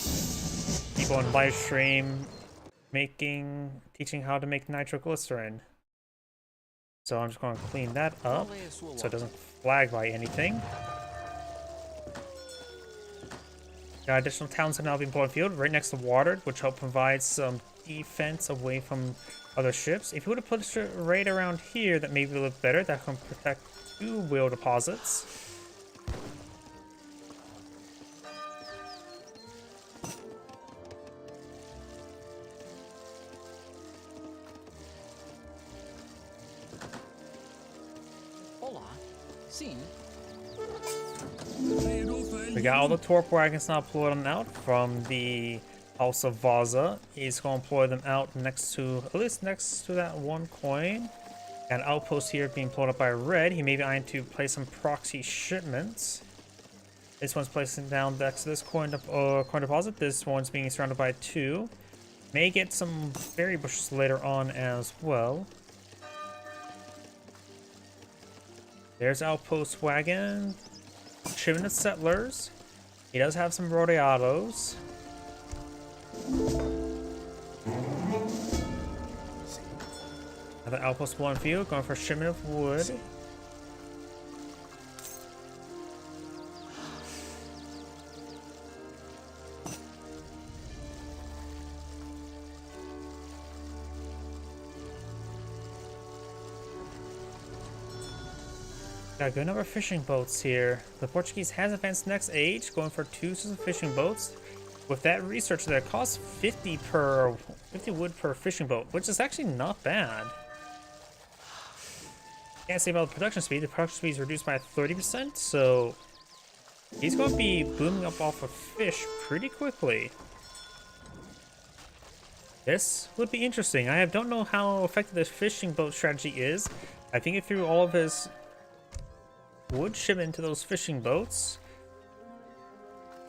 people on live stream teaching how to make nitroglycerin. So I'm just going to clean that up so it doesn't flag by anything. Got additional towns have now been put on field right next to water, which help provide some defense away from other ships. If you would have put it right around here, that maybe look better. That can protect 2 whale deposits.
Hola. Sim.
We got all the torp wagons now employed out from the House of Vaza. He's going to employ them out next to, at least next to that one coin. An outpost here being pulled up by Red. He may be eyeing to place some proxy shipments. This one's placing down next to this coin deposit. This one's being surrounded by 2. May get some berry bushes later on as well. There's outpost wagon. Chimney settlers. He does have some rodeados. Another outpost 1 field, going for a shipment of wood. Got a good number of fishing boats here. The Portuguese has advanced next age, going for 2 sets of fishing boats. With that research there, it costs 50 wood per fishing boat, which is actually not bad. Can't say about the production speed. The production speed is reduced by 30%, so he's going to be booming up off of fish pretty quickly. This would be interesting. I don't know how effective this fishing boat strategy is. I think he threw all of his wood shipment into those fishing boats.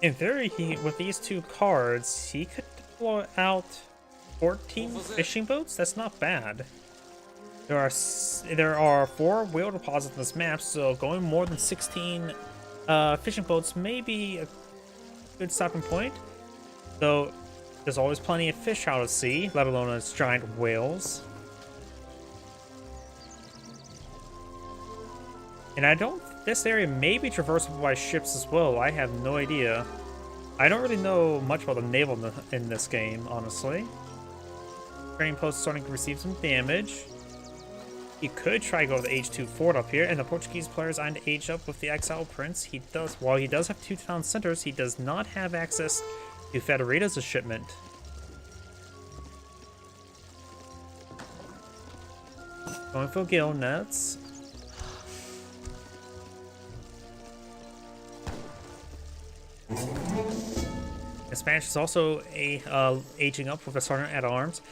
In theory, with these 2 cards, he could deploy out 14 fishing boats. That's not bad. There are 4 whale deposits in this map, so going more than 16 fishing boats may be a good stopping point. Though there's always plenty of fish out at sea, let alone as giant whales. And I don't. This area may be traversable by ships as well. I have no idea. I don't really know much about the naval in this game, honestly. Training post starting to receive some damage. He could try to go to the H2 fort up here, and the Portuguese players eyeing to age up with the Exile Prince. While he does have 2 town centers, he does not have access to Federata's shipment. Going for Gale Nets. The Spanish is also aging up with a Sergeant at Arms.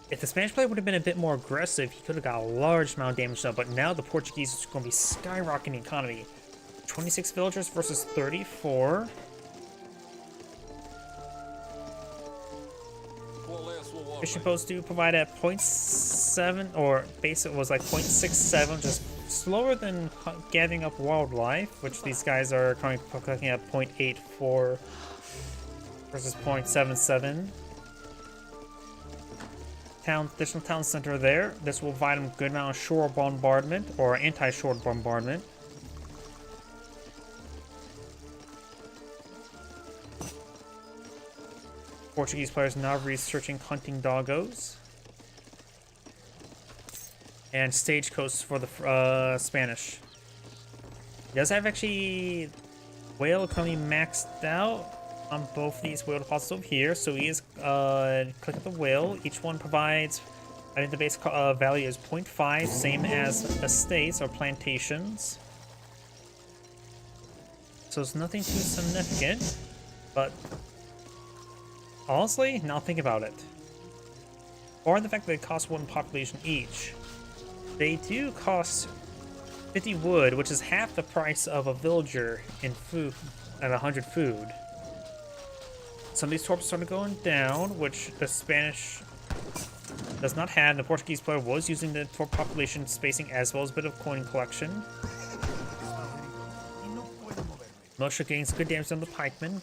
If the Spanish player would have been a bit more aggressive, he could have got a large amount of damage done, but now the Portuguese is going to be skyrocketing the economy. 26 villagers versus 34. Fishing boats do provide at 0.7, or basic was like 0.67, just slower than gathering up wildlife, which these guys are currently collecting at 0.84 versus 0.77. Additional town center there. This will provide them a good amount of shore bombardment or anti-shore bombardment. Portuguese players now researching hunting doggos. And stagecoaches for the Spanish. He does have actually whale economy maxed out on both these whale deposits over here, so he is click at the whale. Each one provides, I think the base value is 0.5, same as estates or plantations. So it's nothing too significant, but honestly, now think about it. Or the fact that they cost 1 population each. They do cost 50 wood, which is half the price of a villager in food at 100 food. Some of these torps started going down, which the Spanish does not have. The Portuguese player was using the torp population spacing as well as a bit of coin collection. Militia gains good damage on the pikemen.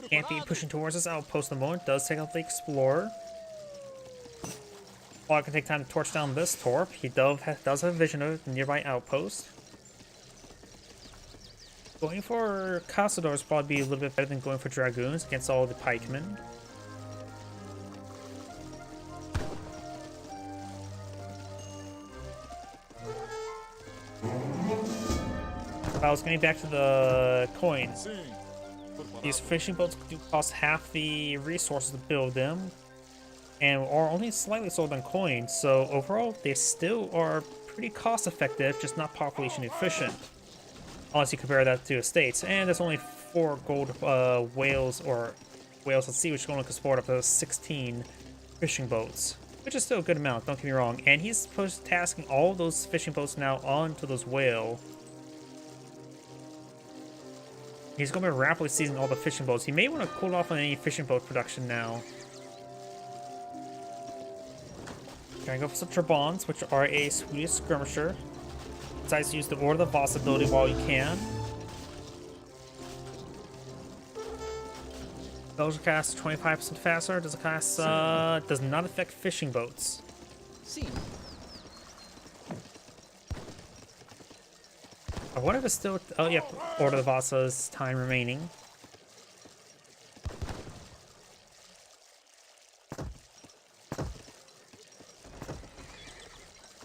Can't be pushing towards this outpost at the moment. Does take out the explorer. While it can take time to torch down this torp, he does have a vision of the nearby outpost. Going for Castadors would probably be a little bit better than going for Dragoons against all the pikemen. I was getting back to the coins. These fishing boats do cost half the resources to build them, and are only slightly sold on coins, so overall they still are pretty cost effective, just not population efficient. Unless you compare that to estates, and there's only 4 gold whales or whales at sea, which can only support up to 16 fishing boats, which is still a good amount, don't get me wrong. And he's tasking all those fishing boats now onto those whale. He's going to be rapidly seizing all the fishing boats. He may want to cool off on any fishing boat production now. Gonna go for some Trabants, which are a Swedish skirmisher. Decides to use the Order of the Voss ability while you can. Those cast 25% faster. Does it cast does not affect fishing boats.
See.
I wonder if it's still. Oh yeah, Order of the Vossa's time remaining.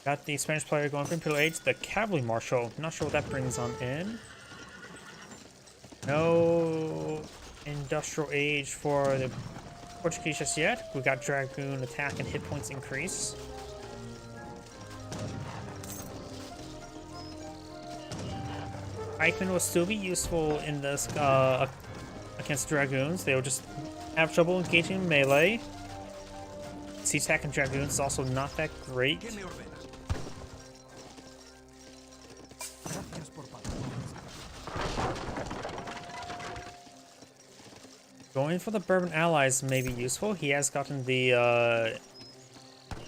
Got the Spanish player going for Imperial Age, the Cavalry Marshal. Not sure what that brings on in. No Industrial Age for the Portuguese just yet. We got Dragoon attack and hit points increase. Pikemen will still be useful in this against Dragoons. They will just have trouble engaging in melee. Siege attack and Dragoons is also not that great. Going for the Bourbon allies may be useful. He has gotten the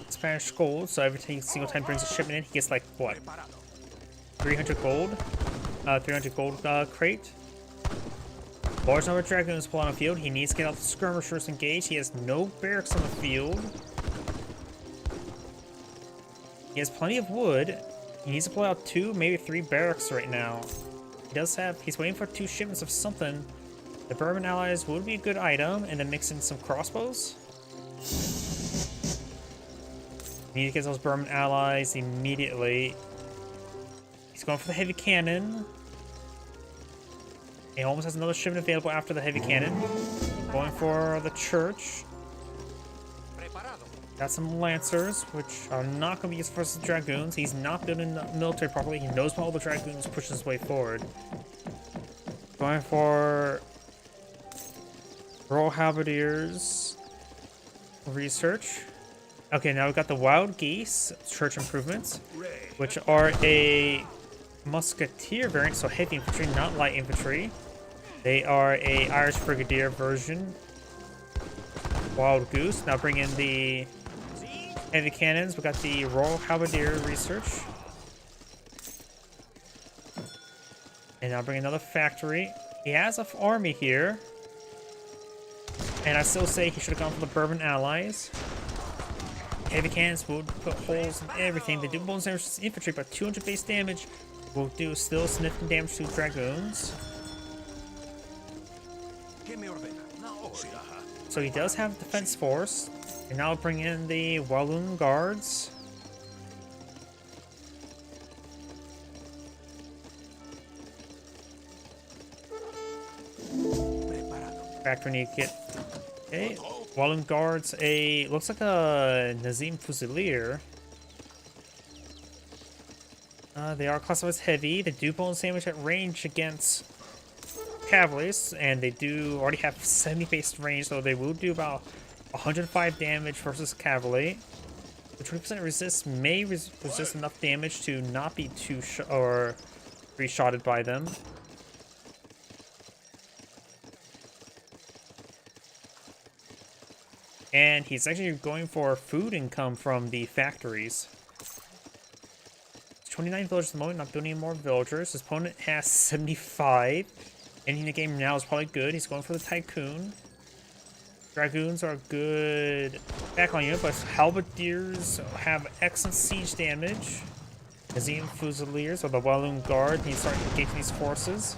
Spanish gold, so every single time he brings a shipment in, he gets like what? 300 gold? 300 gold crate. Large number of Dragoons pull on the field. He needs to get out the skirmishers engaged. He has no barracks on the field. He has plenty of wood. He needs to pull out 2, maybe 3 barracks right now. He's waiting for 2 shipments of something. The Bourbon allies would be a good item, and then mix in some crossbows. Need to get those Bourbon allies immediately. He's going for the heavy cannon. He almost has another shipment available after the heavy cannon. Going for the church. Got some lancers, which are not going to be used versus dragoons. He's not building the military properly. He knows all the dragoons pushing his way forward. Going for Royal Halberdiers research. Okay, now we've got the Wild Geese church improvements, which are a musketeer variant, so heavy infantry, not light infantry. They are a Irish Brigadier version. Wild Goose. Now bring in the heavy cannons. We got the Royal Halberdier research. And now bring another factory. He has an army here. And I still say he should have gone for the Bourbon allies. Heavy cannons will put holes in everything. They do bonus damage to infantry, but 200 base damage will do still significant damage to dragoons. So he does have defense force. And now bring in the Walloon guards. Factory need to get. Okay. Walloon guards looks like a Nazim Fusilier. They are classified as heavy. They do bonus damage at range against cavalries, and they do already have 70 base range, so they will do about 105 damage versus cavalry. The 20% resist may resist enough damage to not be re-shotted by them. And he's actually going for food income from the factories. 29 villagers at the moment, not building any more villagers. His opponent has 75. Ending the game now is probably good. He's going for the Tycoon. Dragoons are good backline unit, but Halberdiers have excellent siege damage. Nazim Fusiliers, or the Walloon Guard, need to start engaging these forces.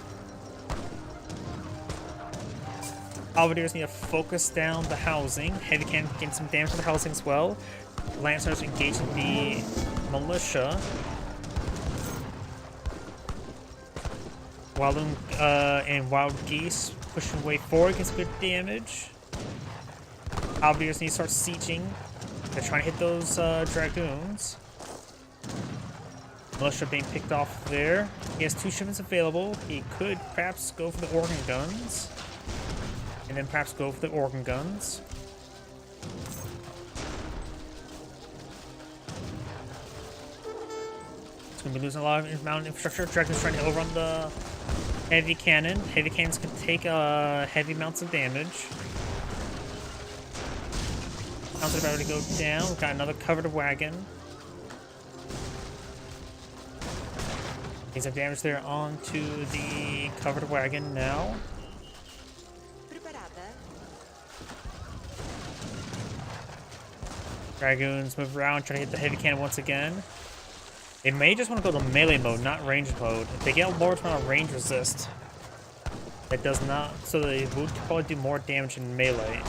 Halberdiers need to focus down the housing. Heavy cannon getting some damage to the housing as well. Lancers engaging the militia. Walloon and Wild Geese pushing way forward, gets good damage. Halberdiers need to start sieging. They're trying to hit those dragoons. Militia being picked off there. He has 2 shipments available. He could perhaps go for the organ guns. And then perhaps go for the organ guns. It's going to be losing a lot of mountain infrastructure. Dragon's trying to overrun the heavy cannon. Heavy cannons can take heavy amounts of damage. Sounds about to go down. We've got another covered wagon. He's have damage there onto the covered wagon now. Dragoons move around, try to hit the heavy cannon once again. They may just want to go to melee mode, not range mode. If they get a lower amount of range resist, that does not, so they would probably do more damage in melee.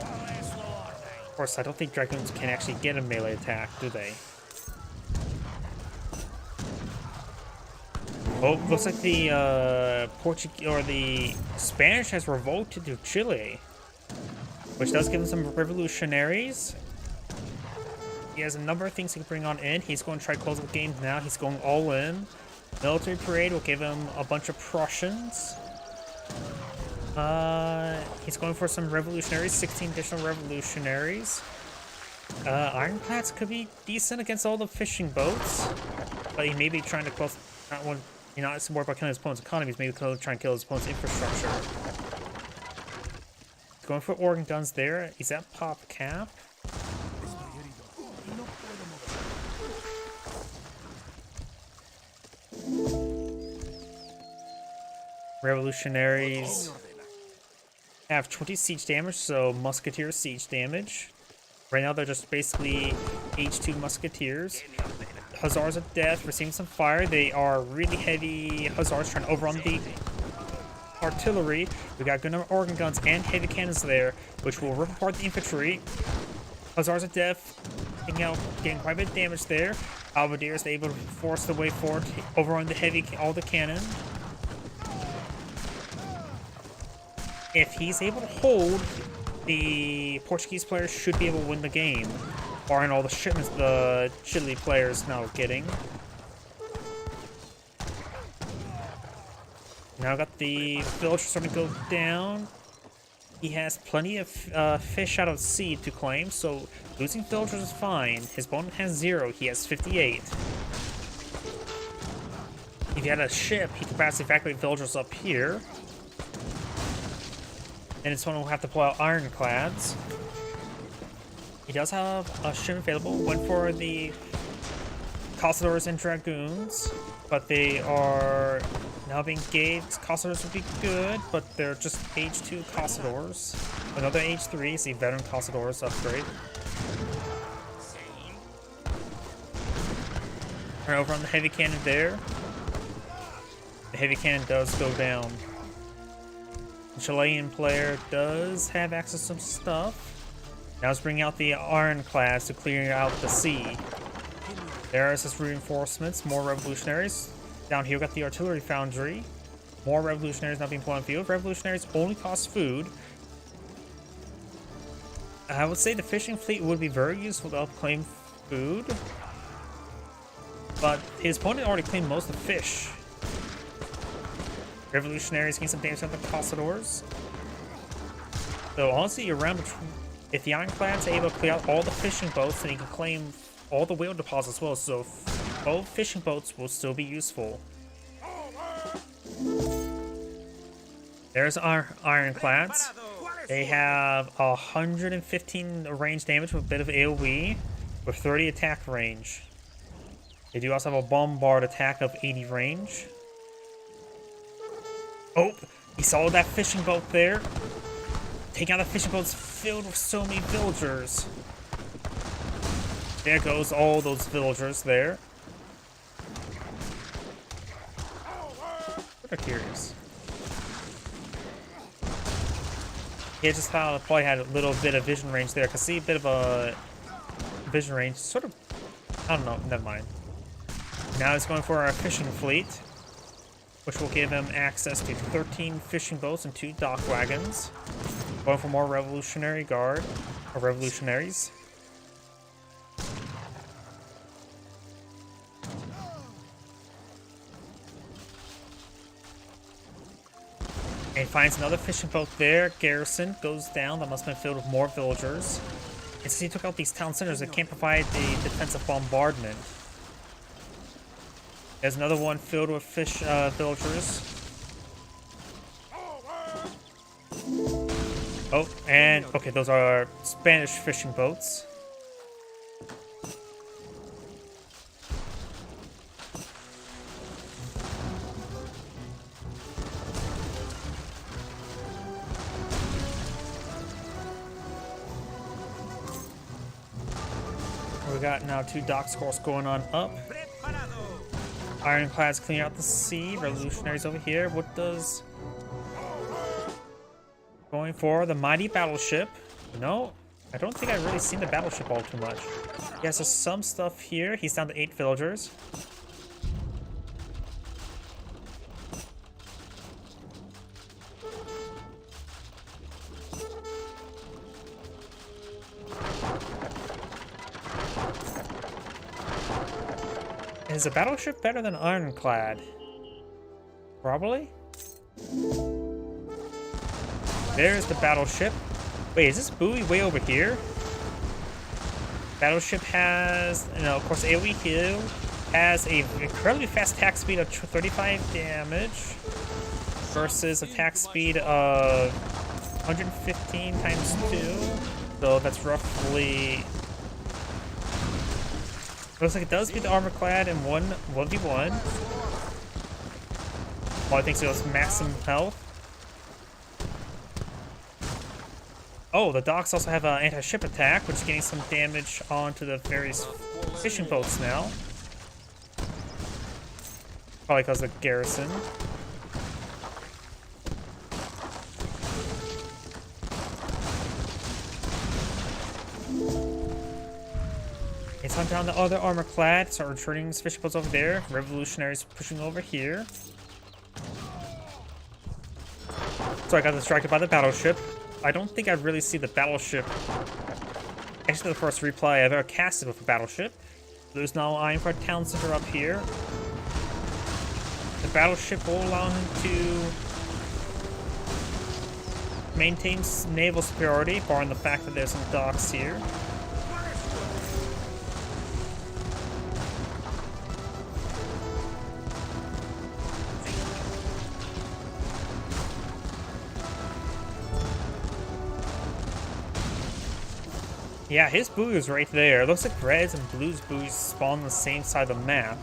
Of course, I don't think dragoons can actually get a melee attack, do they? Oh, looks like the Portuguese or the Spanish has revolted to Chile, which does give him some revolutionaries. He has a number of things he can bring on in. He's going to try to close the game now. He's going all in. Military parade will give him a bunch of Prussians. He's going for some revolutionaries, 16 additional revolutionaries. Ironclads could be decent against all the fishing boats, but he may be trying to close. Not worried about killing his opponent's economies. Maybe trying to kill his opponent's infrastructure. He's going for organ guns there. He's at pop cap. Revolutionaries have 20 siege damage, so musketeer siege damage. Right now they're just basically H2 musketeers. Hussars of Death receiving some fire. They are really heavy Hussars trying to overrun the artillery. We got good number of organ guns and heavy cannons there, which will rip apart the infantry. Hussars of Death getting quite a bit of damage there. Albadier is able to force the way forward, overrun all the cannon. If he's able to hold, the Portuguese players should be able to win the game, barring all the shipments the Chile players now getting. Now got the village starting to go down. He has plenty of fish out of sea to claim, so losing villagers is fine. His opponent has 0, he has 58. If he had a ship, he could perhaps evacuate villagers up here. And his opponent will have to pull out ironclads. He does have a ship available, went for the Cossadors and Dragoons, but they are now being gauged. Cossadors would be good, but they're just age 2 Cossadors. Another age 3 is the veteran Cossadors upgrade. Right over on the heavy cannon there. The heavy cannon does go down. The Chilean player does have access to some stuff. Now let's bring out the ironclads to clear out the sea. There's his reinforcements, more revolutionaries. Down here we got the artillery foundry. More revolutionaries now being put on field. Revolutionaries only cost food. I would say the fishing fleet would be very useful to claim food. But his opponent already claimed most of the fish. Revolutionaries gain some damage on the Cossadors. So honestly, if the ironclads are able to clear out all the fishing boats, then he can claim all the whale deposits as well. So both fishing boats will still be useful. There's our ironclads. They have 115 range damage with a bit of AoE, with 30 attack range. They do also have a bombard attack of 80 range. Oh, he saw that fishing boat there. Take out the fishing boats filled with so many villagers. There goes all those villagers there. Sort of curious. Yeah, just how probably had a little bit of vision range there. Cause see a bit of a vision range, sort of. I don't know. Never mind. Now he's going for our fishing fleet, which will give him access to 13 fishing boats and 2 dock wagons. Going for more Revolutionary Guard, or revolutionaries. And finds another fishing boat there. Garrison goes down. That must have been filled with more villagers. And since he took out these town centers, it can't provide the defensive bombardment. There's another one filled with villagers. Oh, and okay, those are Spanish fishing boats. We got now 2 dock scores going on up. Ironclads cleaning out the sea. Revolutionaries over here. What does... Going for the mighty battleship. No, I don't think I've really seen the battleship all too much. He has some stuff here. He's down to 8 villagers. Is a battleship better than Ironclad? Probably. There's the battleship. Wait, is this buoy way over here? Battleship has, of course, AoE heal. Has a incredibly fast attack speed of 35 damage versus attack speed of 115 times 2. So that's roughly... Looks like it does beat the armor clad in 1v1. Well, I think so. It's maximum health. Oh, the docks also have an anti-ship attack, which is getting some damage onto the various fishing boats now. Probably because of garrison. Let's hunt down the other armor clad. Start returning fish boats over there. Revolutionaries pushing over here. So I got distracted by the battleship. I don't think I really see the battleship. Actually, the first replay I've ever casted with a battleship. There's now eyeing for a town center up here. The battleship will allow him to maintain naval superiority, barring the fact that there's some docks here. Yeah, his buoy is right there. It looks like reds and blues buoys spawn on the same side of the map.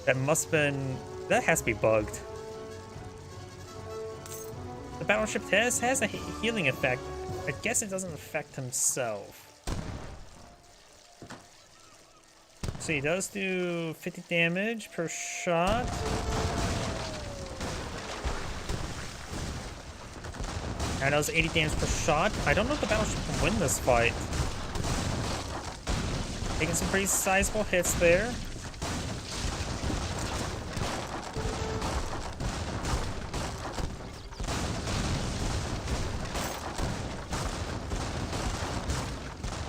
That must have been... that has to be bugged. The battleship has a healing effect. I guess it doesn't affect himself. So he does do 50 damage per shot. And that was 80 damage per shot. I don't know if the battleship can win this fight. Taking some pretty sizable hits there.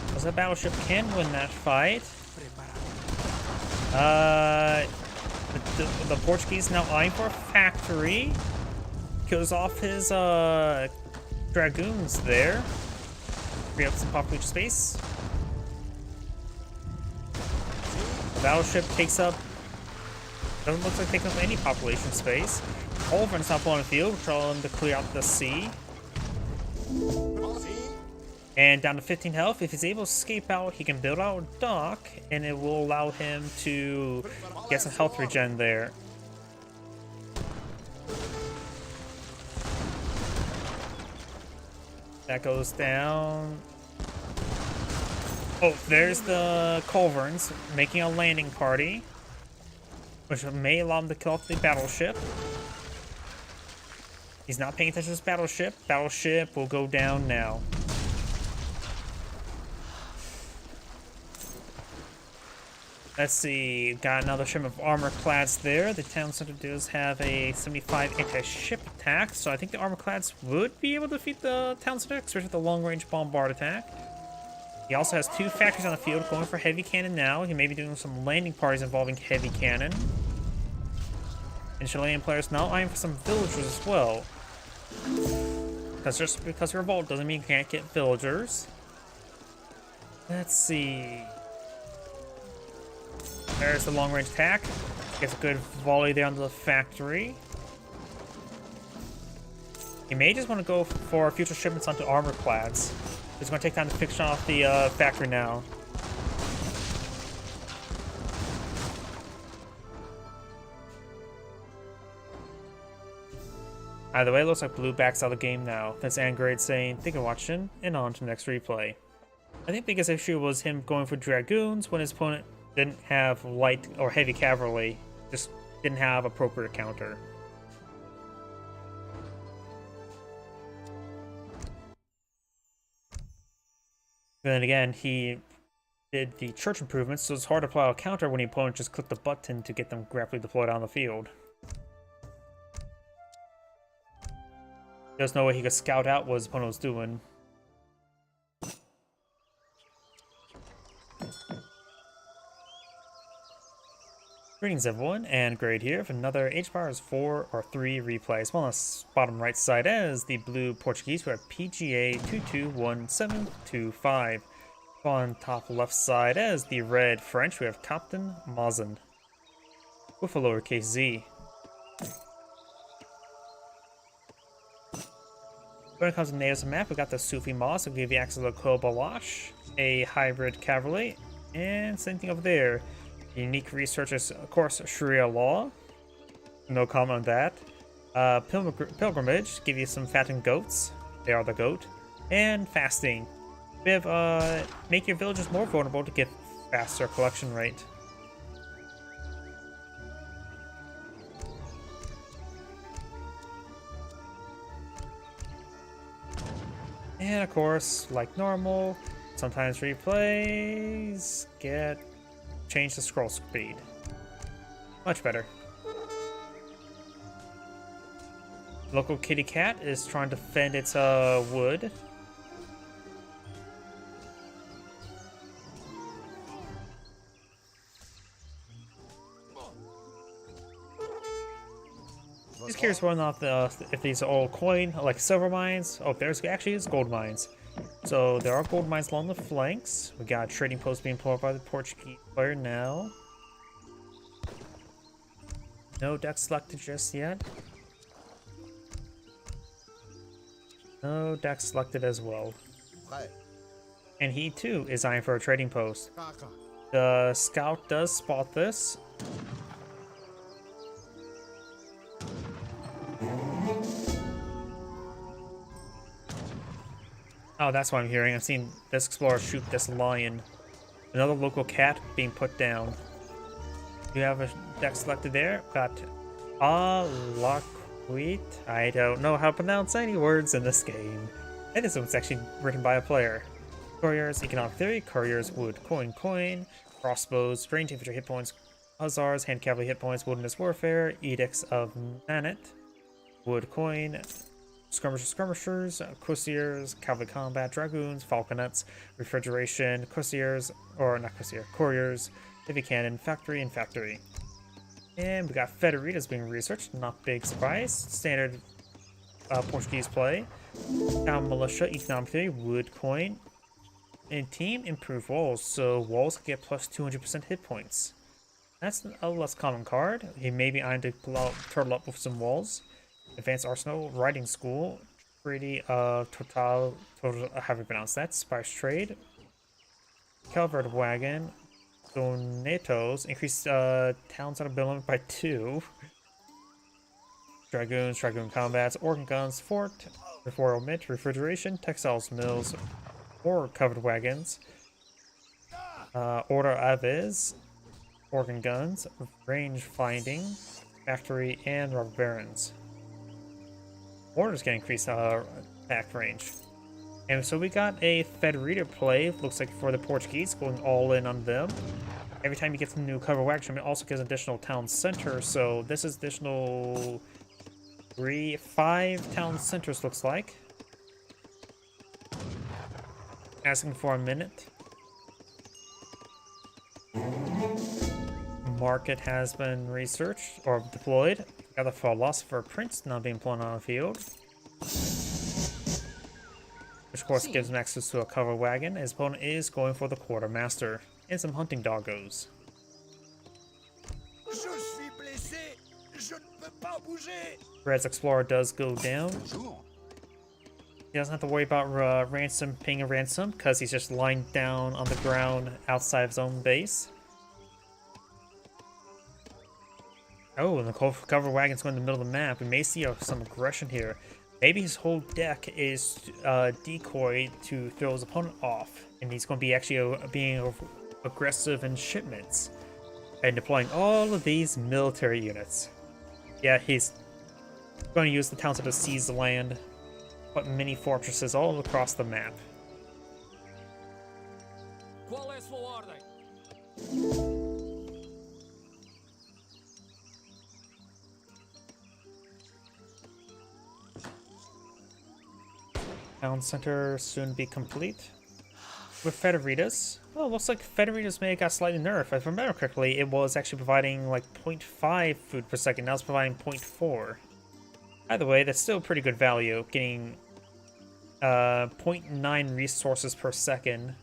Because the battleship can win that fight. The Portuguese now eyeing for a factory. Kills off his dragoons there. Free up some population space. The battleship takes up... doesn't look like taking up any population space. Culveron's not on the field, which allow him to clear out the sea. And down to 15 health. If he's able to escape out, he can build out a dock, and it will allow him to get some health regen there. That goes down. Oh, there's the Culverins making a landing party, which may allow him to kill off the battleship. He's not paying attention to his battleship. Battleship will go down now. Let's see, got another shipment of armor clads there. The town center does have a 75 anti-ship attack, so I think the armor clads would be able to defeat the town center, especially with the long-range bombard attack. He also has 2 factories on the field going for heavy cannon now. He may be doing some landing parties involving heavy cannon. And Chilean players now eyeing for some villagers as well. Because just because of revolt doesn't mean you can't get villagers. Let's see. There's the long-range attack. Gets a good volley there onto the factory. He may just want to go for future shipments onto armor clads. He's going to take time to fix off the factory now. Either way, it looks like blue backs out of the game now. That's Angrade saying, "Thank you for watching," and on to the next replay. I think the biggest issue was him going for dragoons when his opponent didn't have light or heavy cavalry, just didn't have appropriate counter. Then again, he did the church improvements, so it's hard to apply a counter when the opponent just clicked the button to get them graphically deployed on the field. There's no way he could scout out what his opponent was doing. Greetings everyone, and Grade here for another Age of Empires 4 or 3 replays. Well, on the bottom right side as the blue Portuguese, we have PGA 221725. On top left side as the red French, we have Captain Mazen with a lowercase z. When it comes to natives map, we got the Sufi Moss, will give you access to the Kobalash, a hybrid cavalry, and same thing over there. Unique research is, of course, Sharia law. No comment on that. Pilgrimage, give you some fattened goats. They are the goat. And fasting. We have make your villagers more vulnerable to get faster collection rate. And of course, like normal, sometimes replays change the scroll speed. Much better. Local kitty cat is trying to defend its wood. Just curious whether or not if these are all coin, like silver mines. Oh, there's actually is gold mines. So there are gold mines along the flanks. We got a trading post being pulled by the Portuguese player now. No deck selected just yet. No deck selected as well. And he too is eyeing for a trading post. The scout does spot this. Oh, that's what I'm hearing. I'm seeing this explorer shoot this lion. Another local cat being put down. You have a deck selected there. Got Alaquit. I don't know how to pronounce any words in this game. And this one's actually written by a player. Couriers, Economic Theory, Couriers, Wood, Coin, Crossbows, Range Infantry hit points, Hussars, Hand Cavalry hit points, Wilderness Warfare, Edicts of Manet, Wood, Coin, Skirmishers, Cuirassiers, Cavalry Combat, Dragoons, Falconets, Refrigeration, Cuirassiers, or not Cuirassier, Couriers, Heavy Cannon, Factory, and Factory. And we got Federitas being researched, not big surprise. Standard Portuguese play. Town Militia, Economic Theory, Wood, Coin. And Team, Improve Walls, so walls get plus 200% hit points. That's a less common card. He may be eyeing to turtle up with some walls. Advanced Arsenal, Riding School, Treaty of Total, how do you pronounce that? Spice Trade, Calvert Wagon, Donatos, increase towns out of bill limit by 2. Dragoons, Dragoon Combats, Organ Guns, Fort, Royal Mint, Refrigeration, Textiles Mills, or Covered Wagons, Order Aviz, Organ Guns, Range Finding, Factory, and Rubber Barons. Orders can increase attack range. And so we got a Federita play, looks like for the Portuguese, going all in on them. Every time you get some new cover action, it also gives additional town center, so this is additional 5 town centers looks like. Asking for a minute. Market has been researched or deployed. Got the Philosopher Prince now being put on the field. Which of course gives him access to a cover wagon. His opponent is going for the Quartermaster and some hunting doggos. Red's Explorer does go down. He doesn't have to worry about paying a ransom because he's just lying down on the ground outside of his own base. Oh, and the cover wagon's going in the middle of the map. We may see some aggression here. Maybe his whole deck is decoy to throw his opponent off, and he's going to be actually being aggressive in shipments and deploying all of these military units. Yeah, he's going to use the town to seize the land, put mini fortresses all across the map. Town center soon be complete. With Federitas, well, looks like Federitas may have got slightly nerfed. If I remember correctly, it was actually providing like 0.5 food per second. Now it's providing 0.4. Either way, that's still pretty good value. Getting 0.9 resources per second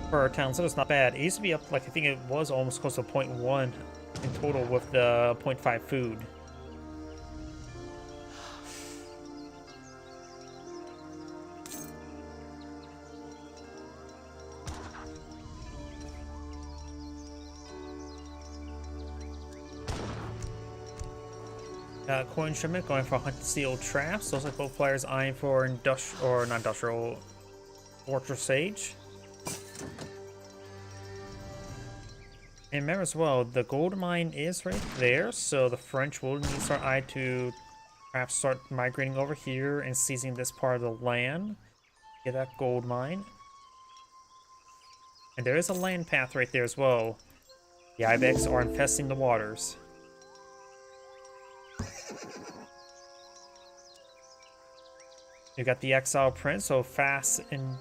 per town, so it's not bad. It used to be up, like, I think it was almost close to 0.1 in total with the 0.5 food. Coin shipment going for hunted seal traps. Looks like both players eyeing for industrial fortress age. And remember as well, the gold mine is right there, so the French will need to start eyeing to perhaps start migrating over here and seizing this part of the land. Get that gold mine. And there is a land path right there as well. The ibex are infesting the waters. You got the Exile Prince, so fast in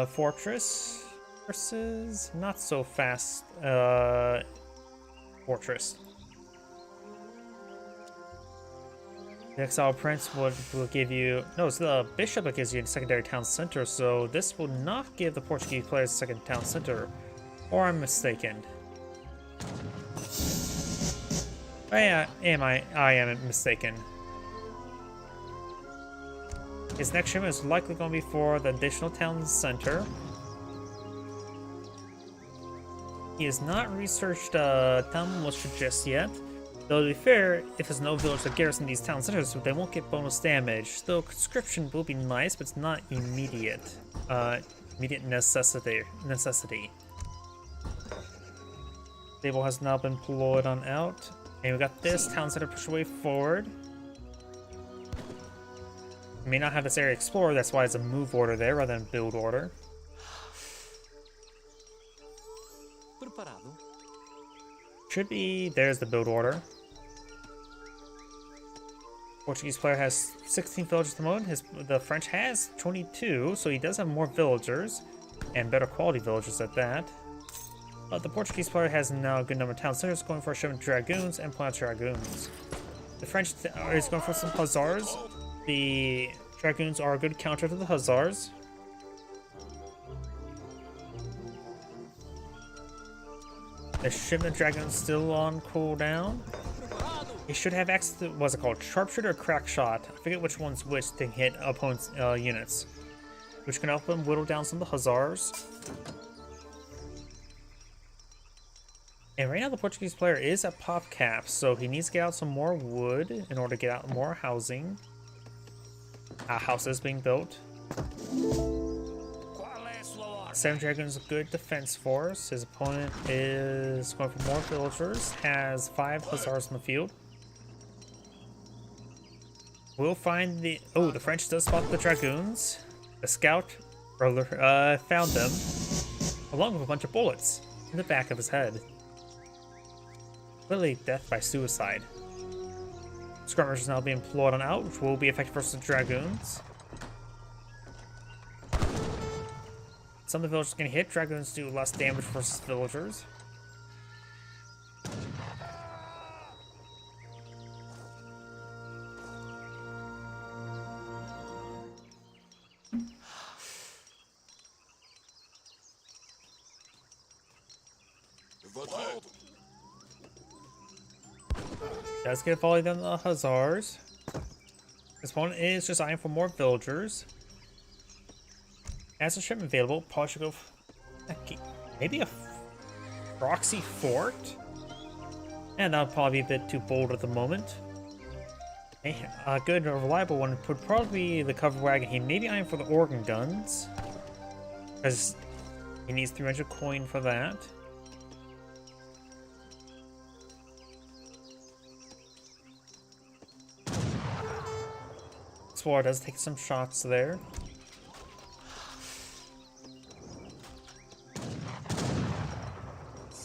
fortress versus not so fast fortress. The Exile Prince will give you... No, it's the Bishop that gives you a secondary town center, so this will not give the Portuguese players a second town center. Or I'm mistaken. I am mistaken. His next shipment is likely going to be for the additional town center. He has not researched town militia just yet. Though to be fair, if there's no village that garrison these town centers, they won't get bonus damage. Though conscription will be nice, but it's not immediate. Immediate necessity. Stable has now been deployed on out. And we got this town center push away forward. We may not have this area explored, that's why it's a move order there rather than build order.
Preparado.
Should be, there's the build order. Portuguese player has 16 villagers at the moment. The French has 22, so he does have more villagers and better quality villagers at that. But the Portuguese player has now a good number of town centers, going for a shipment of dragoons and plant dragoons. The French is going for some hussars. The dragoons are a good counter to the hussars. The shipment of dragons still on cooldown. He should have access to, what's it called, sharpshooter or crack shot. I forget which one's which to hit opponents' units, which can help them whittle down some of the hussars. And right now the Portuguese player is at pop cap, so he needs to get out some more wood in order to get out more housing. A house is being built. 7 dragons, a good defense force. His opponent is going for more villagers, has 5 hussars in the field. We'll find the... Oh, the French does spot the dragoons. The scout found them, along with a bunch of bullets in the back of his head. Clearly death by suicide. Skirmishers is now being employed on out, which will be effective versus the dragoons. Some of the villagers can hit. Dragoons do less damage versus villagers. Does get volleyed on the hussars. This opponent is just eyeing for more villagers. As a shipment available, probably should go maybe a proxy fort? And that'll probably be a bit too bold at the moment. A good and reliable one would probably be the cover wagon. He may be eyeing for the organ guns, because he needs 300 coin for that. Explorer does take some shots there.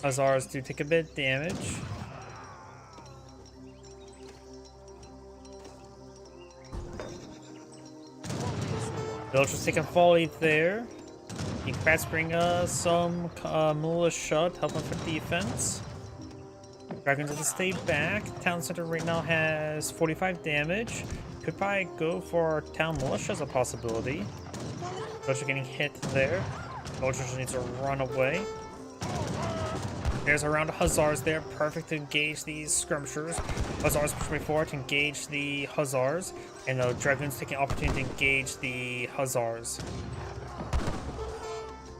Hussars do take a bit of damage. Villagers take a volley there. You can perhaps bring some militia to help them for defense. Dragons have to stay back. Town center right now has 45 damage. Could probably go for town militia as a possibility. Villagers are getting hit there. Villagers need to run away. There's a round of hussars there, perfect to engage these skirmishers. Hussars push me forward to engage the hussars, and the dragoons taking opportunity to engage the hussars.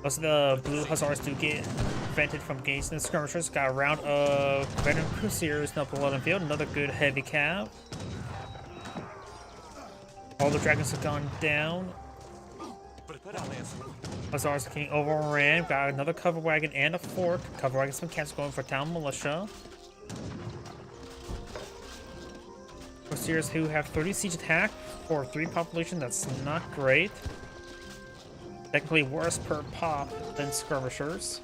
Most of the blue hussars do get prevented from engaging the skirmishers. Got a round of veteran crusaders now below the field, another good heavy cav. All the dragons have gone down. Hussars are getting overran. Got another cover wagon and a fort. Cover wagon, some camps going for town militia. Courtiers who have 30 siege attack for 3 population, that's not great. Technically worse per pop than skirmishers.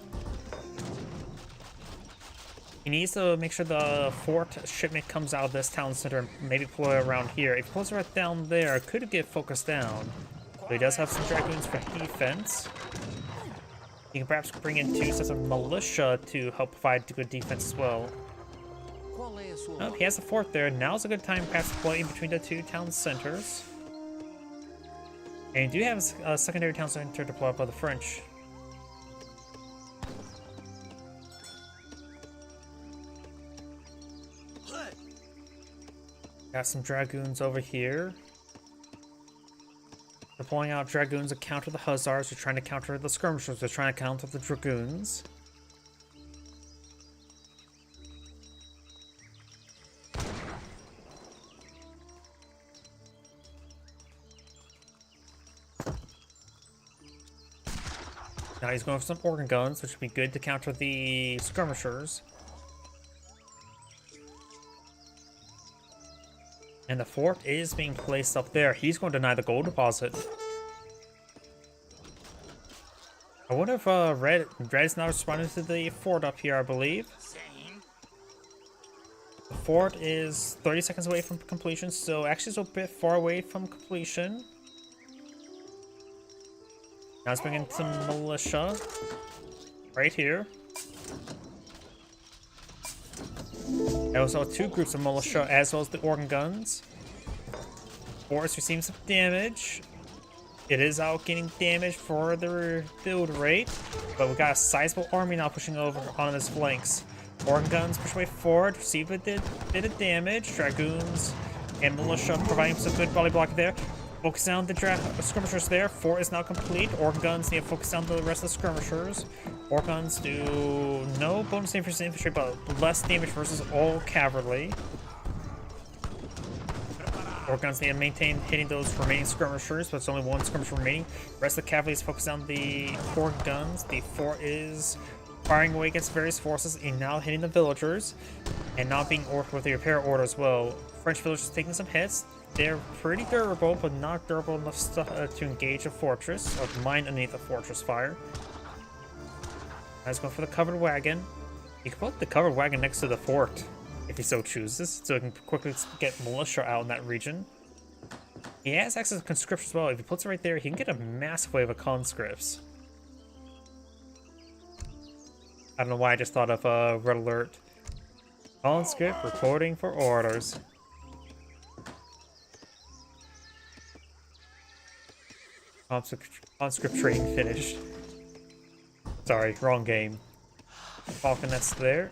He needs to make sure the fort shipment comes out of this town center and maybe pull it around here. If he pulls it right down there, it could get focused down. But he does have some dragoons for defense. He can perhaps bring in 2 sets of militia to help provide good defense as well. Oh, he has a fort there. Now's a good time perhaps to play in between the 2 town centers. And you do have a secondary town center deployed by the French. Got some dragoons over here. Deploying out dragoons to counter the hussars. They're trying to counter the skirmishers. They're trying to counter the dragoons. Now he's going for some organ guns, which would be good to counter the skirmishers. And the fort is being placed up there. He's going to deny the gold deposit. I wonder if Red's not responding to the fort up here, I believe. The fort is 30 seconds away from completion, so actually it's a bit far away from completion. Now let's bring in some militia right here. And also 2 groups of militia as well as the organ guns. Forest receiving some damage. It is out getting damage for the build rate, but we got a sizable army now pushing over on his flanks. Organ guns push way forward, receive a bit of damage. Dragoons and militia providing some good volley block there. Focus down the skirmishers there. Fort is now complete. Organ guns need to focus down the rest of the skirmishers. Organ guns do no bonus damage versus infantry, but less damage versus all cavalry. Organ guns need to maintain hitting those remaining skirmishers, but it's only 1 skirmisher remaining. The rest of the cavalry is focused on the organ guns. The fort is firing away against various forces and now hitting the villagers, and not being ordered with the repair order as well. French villagers taking some hits. They're pretty durable, but not durable enough to engage a fortress or mine underneath a fortress fire. Let's go for the covered wagon. You can put the covered wagon next to the fort if he so chooses, so he can quickly get militia out in that region. He has access to conscripts as well. If he puts it right there, he can get a massive wave of conscripts. I don't know why I just thought of Red Alert. Conscript reporting for orders. Conscript training finished. Sorry, wrong game. Falconets there.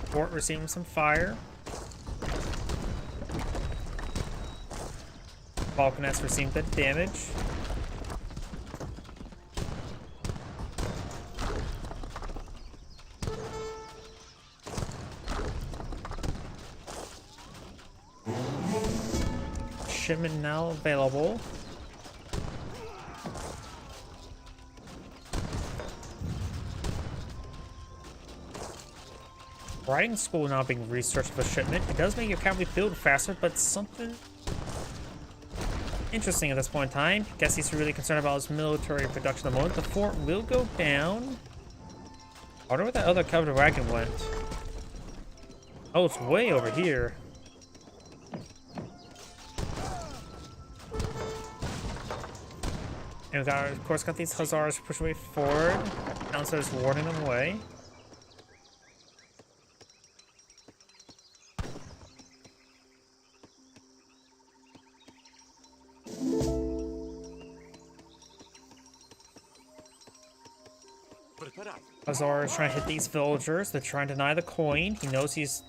Fort receiving some fire. Falconets receiving the damage. Shipment now available. Riding school now being researched for shipment. It does make your cavalry build faster, but something interesting at this point in time. Guess he's really concerned about his military production at the moment. The fort will go down. I wonder where that other covered wagon went. Oh, it's way over here. And we got, of course, got these hussars push way forward. Counselors warning them away. Hussars trying to hit these villagers. They're trying to deny the coin. He knows he's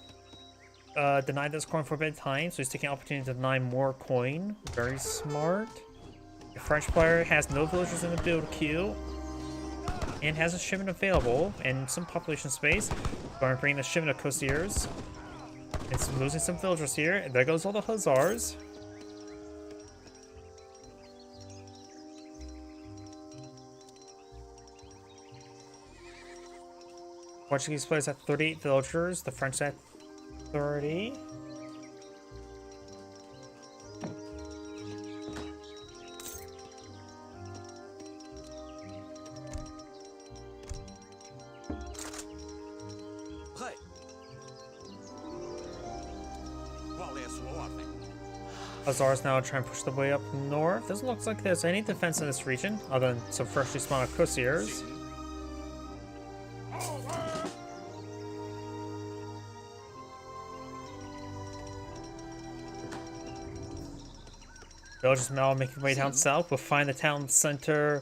denied this coin for a bit of time, so he's taking the opportunity to deny more coin. Very smart. The French player has no villagers in the build queue and has a shipment available and some population space. Going to bring the shipment of courtiers. It's losing some villagers here. And there goes all the hussars. Portuguese players at 38 villagers, the French at 30.
Prêt. Qual é a sua ordem?
Hussars now trying to push the way up north. Doesn't look like there's any defense in this region, other than some freshly spawned cuirassiers. Villagers now making way down south. We'll find the town center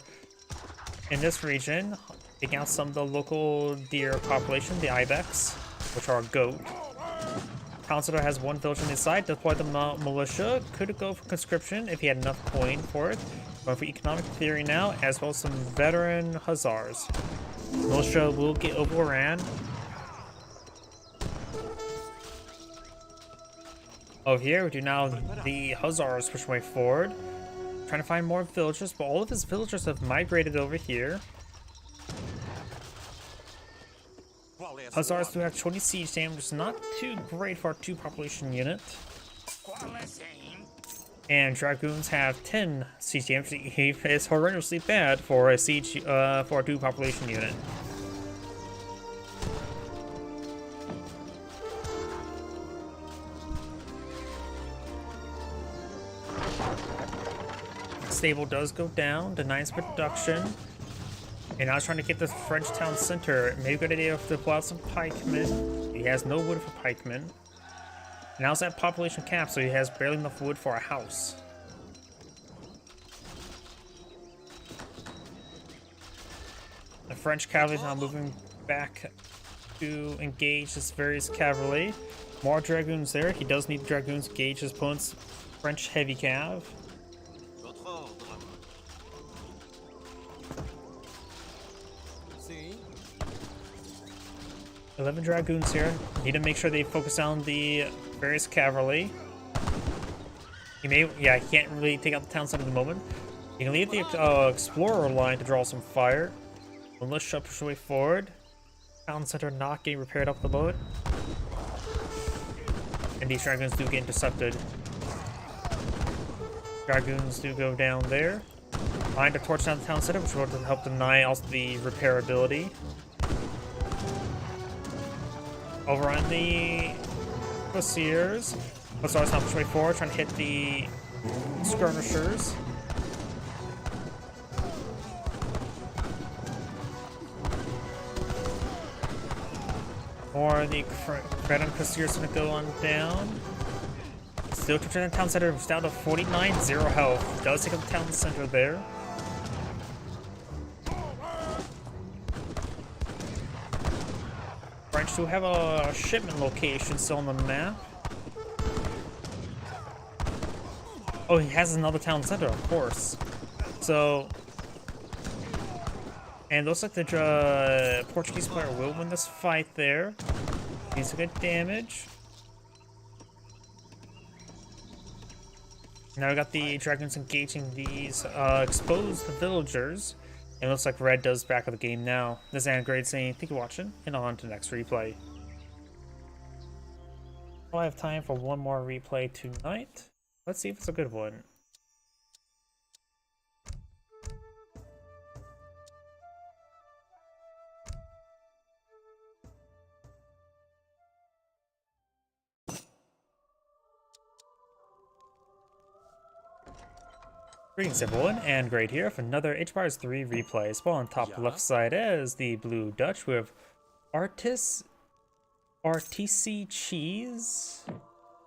in this region, taking out some of the local deer population, the ibex, which are a goat. Town center has one village on his side. Deploy the militia. Could go for conscription if he had enough coin for it. Going for economic theory now, as well as some veteran hussars. Militia will get overran. Over here, we do now the hussars push way forward. Trying to find more villagers, but all of his villagers have migrated over here.
Qual é a sua
Hussars
ordem?
do have 20 siege damage, which is not too great for a 2 population unit. And dragoons have 10 siege damage. He is horrendously bad for a siege for a 2 population unit. Stable does go down, denies production. And I was trying to get the French town center. Maybe a good idea to pull out some pikemen. He has no wood for pikemen. Now it's at population cap, so he has barely enough wood for a house. The French cavalry is now moving back to engage his various cavalry. More dragoons there. He does need dragoons to engage his opponent's French heavy cav.
Votre ordre. Sim.
11 dragoons here. Need to make sure they focus on the various cavalry. He may, yeah, he can't really take out the town center at the moment. You can leave the explorer line to draw some fire. Militia push the way forward. Town center not getting repaired up the moment. And these dragoons do get intercepted. Dragoons do go down there. Find to torch down the town center, which will help deny also the repairability. Over on the Cuirassiers, Hussars now push way forward, trying to hit the skirmishers. Or the veteran Cuirassiers gonna go on down. Still capturing the town center, it's down to 49, 0 health. Does take up the town center there. French do have a shipment location still on the map. Oh, he has another town center, of course. So, and looks like the Portuguese player will win this fight there. He's a good damage. Now we got the dragons engaging these exposed villagers. And it looks like red does back of the game now. This is Angrade saying thank you for watching, and on to the next replay. I have time for one more replay tonight. Let's see if it's a good one. Greetings everyone, and Great here for another HBARS 3 replay. Spawn on top left side is the Blue Dutch. We have RTC Cheese,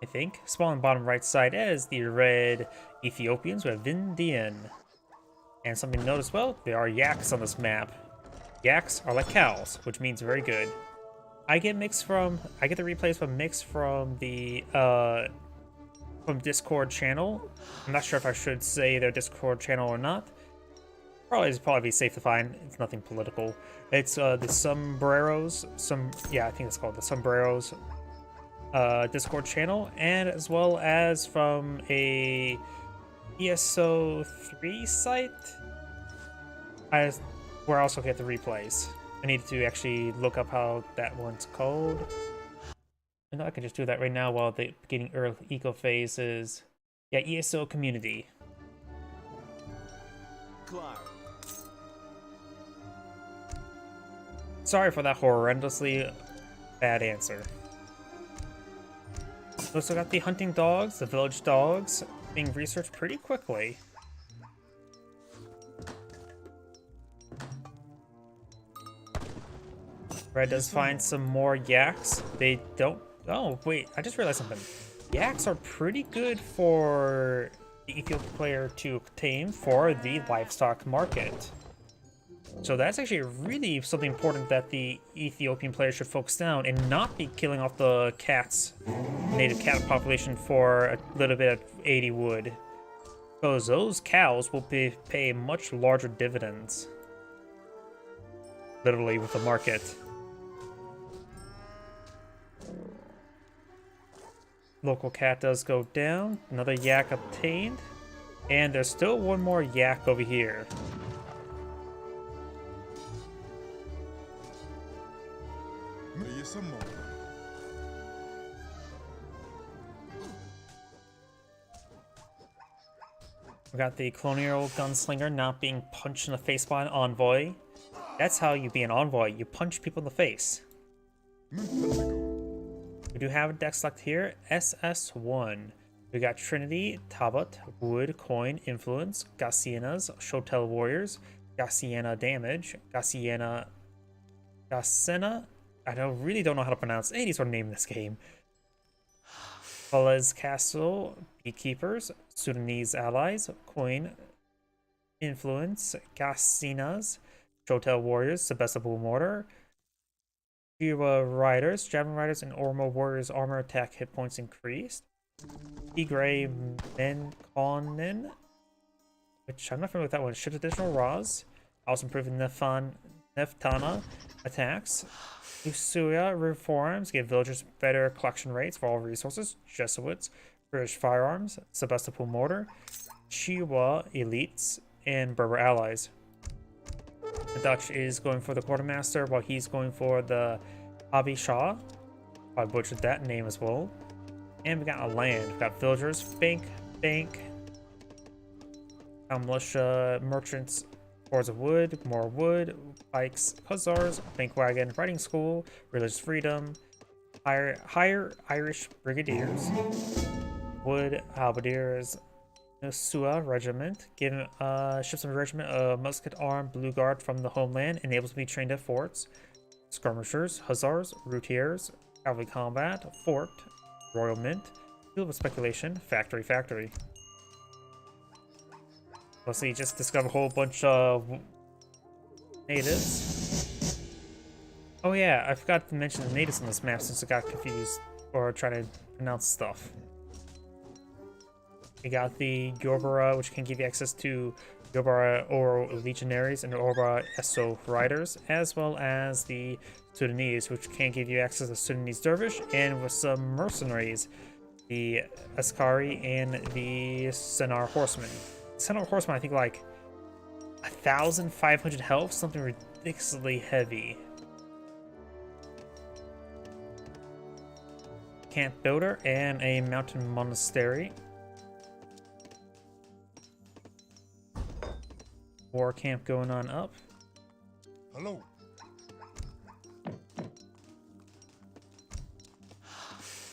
I think. Spawn on bottom right side is the Red Ethiopians. We have Vindian. And something to note as well, there are yaks on this map. Yaks are like cows, which means very good. I get the replays from mix from the from Discord channel. I'm not sure if I should say their Discord channel or not. Probably be safe to find. It's nothing political. It's the Sombreros. I think it's called the Sombreros Discord channel, and as well as from a ESO3 site, where I also get the replays. I need to actually look up how that one's called. And I can just do that right now while the beginning early eco phase is, yeah, ESO community.
Claro.
Sorry for that horrendously bad answer. We also got the hunting dogs, the village dogs, being researched pretty quickly. Red does find some more yaks. They don't... Oh, wait, I just realized something. Yaks are pretty good for the Ethiopian player to tame for the livestock market. So that's actually really something important that the Ethiopian player should focus on and not be killing off the cats, native cat population for a little bit of 80 wood. Because those cows will pay much larger dividends. Literally with the market. Local cat does go down. Another yak obtained. And there's still one more yak over here. We got the colonial gunslinger not being punched in the face by an envoy. That's how you be an envoy. You punch people in the face. We do have a deck select here. SS1. We got Trinity, Tabat, Wood, Coin, Influence, Gassienas, Shotel Warriors, Gassiena Damage, Gassena. Really don't know how to pronounce any sort of name in this game. Falez Castle, Beekeepers, Sudanese Allies, Coin, Influence, Gassinas, Shotel Warriors, Sebestible Mortar, Jiwa Riders, Javelin Riders, and Ormo Warriors armor attack hit points increased. Tigray Menkonen, which I'm not familiar with that one. Shift additional Raz, also improving Neftana attacks. Usuya reforms give villagers better collection rates for all resources. Jesuits, British firearms, Sebestible Mortar, Chiwa elites, and Berber allies. The Dutch is going for the quartermaster while he's going for the Abi Shah. I butchered that name as well. And we got a land. We got villagers, bank, militia, merchants, boards of wood, more wood, bikes, hussars, bank wagon, riding school, religious freedom, higher Irish brigadiers, wood halberdiers, Sua regiment, given ships of a regiment of musket armed blue guard from the homeland, enables to be trained at forts, skirmishers, hussars, routiers, cavalry combat, fort, royal mint, field of speculation, factory. Let's see, just discover a whole bunch of natives. Oh yeah, I forgot to mention the natives on this map since I got confused or trying to pronounce stuff. We got the Yorbara, which can give you access to Yorbara Oro Legionaries and Yorbara Esso Riders, as well as the Sudanese, which can give you access to Sudanese Dervish, and with some mercenaries, the Askari and the Senar Horsemen. Senar Horsemen, I think like 1,500 health, something ridiculously heavy. Camp Builder and a Mountain Monastery. War camp going on up.
Hello.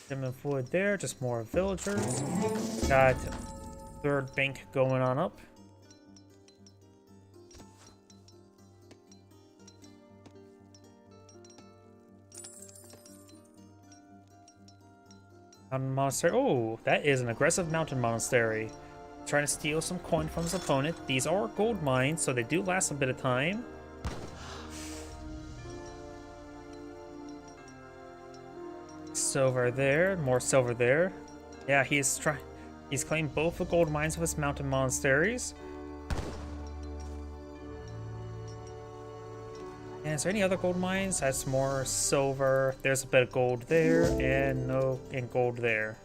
Gem of wood there, just more villagers. Got third bank going on up. Mountain Monastery. Oh, that is an aggressive Mountain Monastery. Trying to steal some coin from his opponent. These are gold mines, so they do last a bit of time. Silver there, more silver there. Yeah, he's claimed both the gold mines of his mountain monasteries. And is there any other gold mines? That's more silver. There's a bit of gold there, and no, and gold there.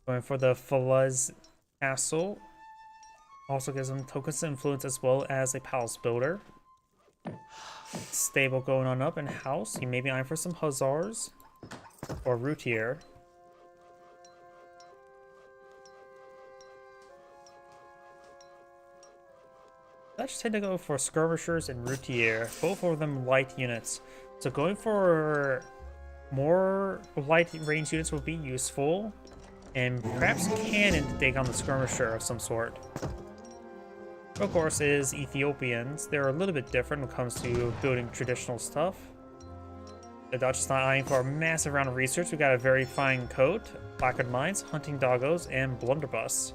Going for the Falez Castle. Also gives them tokens of influence as well as a palace builder. Stable going on up in house. You may be eyeing for some hussars or routier. I just tend to go for skirmishers and routier, both of them light units. So going for more light range units would be useful, and perhaps a cannon to take on the skirmisher of some sort. Of course, is Ethiopians. They're a little bit different when it comes to building traditional stuff. The Dutch is not eyeing for a massive round of research. We got a very fine coat, placard mines, hunting doggos, and blunderbuss.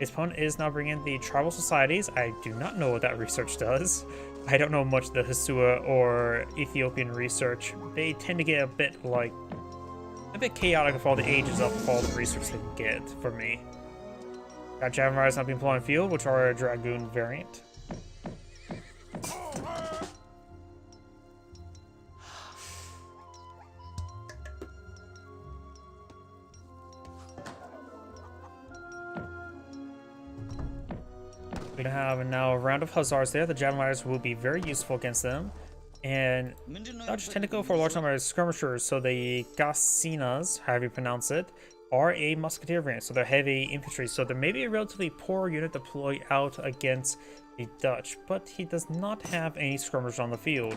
His opponent is now bringing in the tribal societies. I do not know what that research does. I don't know much of the Hasua or Ethiopian research. They tend to get a bit chaotic with all the ages of all the research they can get for me. Got Javelin Riders not being employed in field, which are a Dragoon variant. We have now a round of Hussars there. The Javelin Riders will be very useful against them. And Dutch tend to go for a large number of skirmishers, so the Gassinas, however you pronounce it, are a musketeer variant, so they're heavy infantry. So there may be a relatively poor unit deployed out against the Dutch, but he does not have any skirmishers on the field.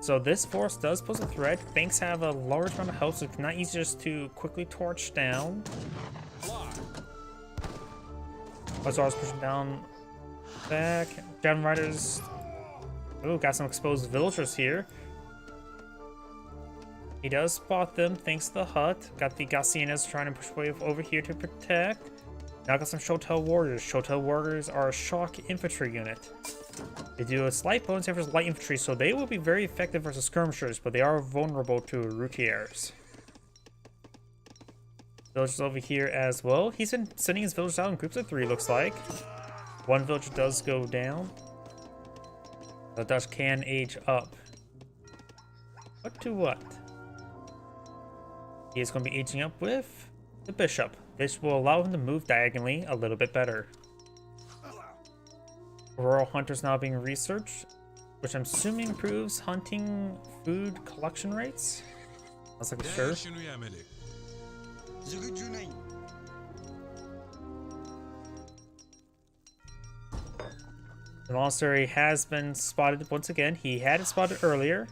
So this force does pose a threat. Banks have a large amount of health, so it's not easy just to quickly torch down. Hussars pushing down back. Javelin Riders. Oh, got some exposed villagers here. He does spot them thanks to the hut. Got the Gassinas trying to push away over here to protect. Now got some Shotel Warriors. Shotel Warriors are a shock infantry unit. They do a slight bonus versus light infantry, so they will be very effective versus skirmishers, but they are vulnerable to routiers. Villagers over here as well. He's been sending his villagers out in groups of 3, looks like. One villager does go down. The Dutch can age up. What to what? He is going to be aging up with the bishop. This will allow him to move diagonally a little bit better. Royal Hunters now being researched, which I'm assuming improves hunting food collection rates. That's like a sure. The monastery has been spotted once again. He had it spotted earlier.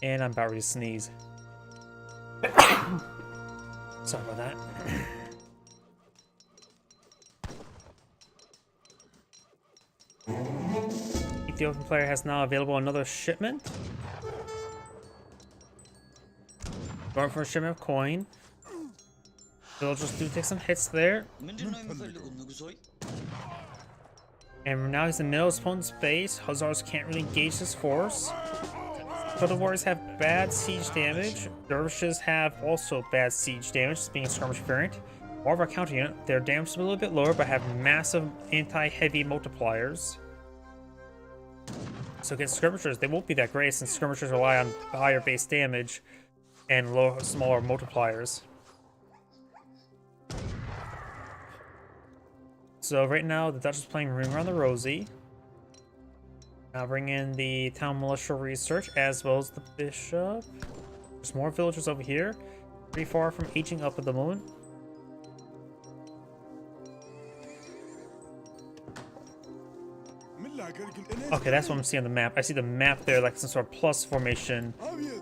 And I'm about ready to sneeze. Sorry about that. Ethiopian player has now available another shipment. Going for a shipment of coin. Villagers do take some hits there. And now he's in the middle of his opponent's base. Hussars can't really engage this force. So the warriors have bad siege damage. Dervishes have also bad siege damage, being a skirmish variant. More of our counter unit, their damage is a little bit lower, but have massive anti-heavy multipliers. So against skirmishers, they won't be that great since skirmishers rely on higher base damage and smaller multipliers. So right now, the Dutch is playing Ring Around the Rosie. Now bring in the town militia research as well as the bishop. There's more villagers over here. Pretty far from aging up at the moment. Okay, that's what I'm seeing on the map. I see the map there, like some sort of plus formation.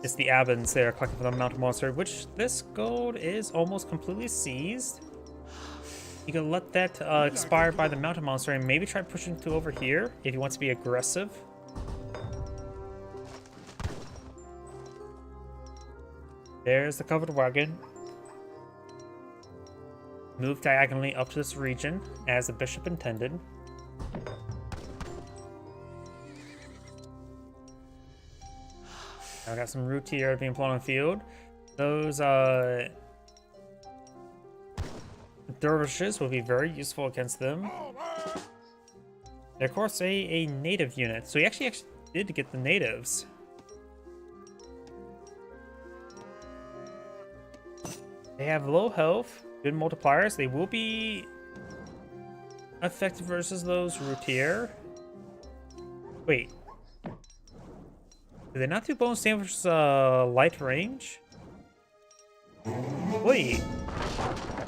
It's the Abans there collecting for the mountain monster, which this gold is almost completely seized. You can let that expire by the mountain monster and maybe try pushing to over here if you want to be aggressive. There's the covered wagon. Move diagonally up to this region as the bishop intended. I got some routier being put on the field. Those dervishes will be very useful against them. They're of course a native unit, so he actually did get the natives. They have low health, good multipliers. They will be effective versus those Routier. Wait. Do they not do bonus damage versus light range? Wait.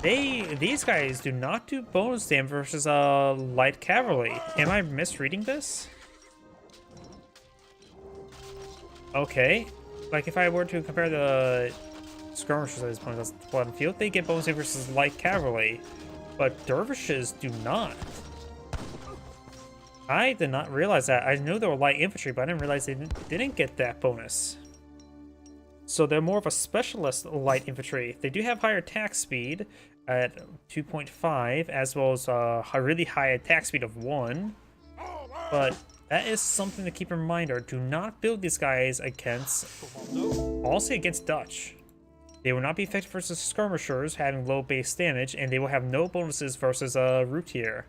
These guys do not do bonus damage versus light cavalry. Am I misreading this? Okay. Like if I were to compare the skirmishers at this point on the blood and field, they get bonus damage versus light cavalry, but dervishes do not. I did not realize that. I knew they were light infantry, but I didn't realize they didn't get that bonus. So they're more of a specialist light infantry. They do have higher attack speed at 2.5, as well as a really high attack speed of 1. But that is something to keep in mind. Do not build these guys against, also against Dutch. They will not be effective versus skirmishers, having low base damage, and they will have no bonuses versus Routier.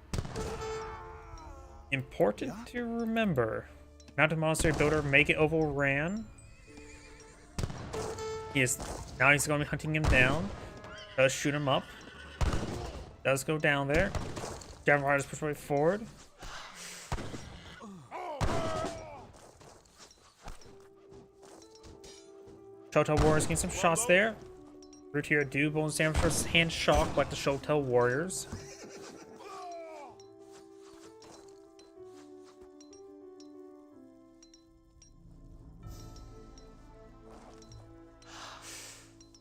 Important to remember. Mounted Monastery Builder, make it overran. He's going to be hunting him down. Does shoot him up. Does go down there. Javelin Riders push way forward. Shotel Warriors getting some shots there. Routier do bonus damage versus hand shock like the Shotel Warriors.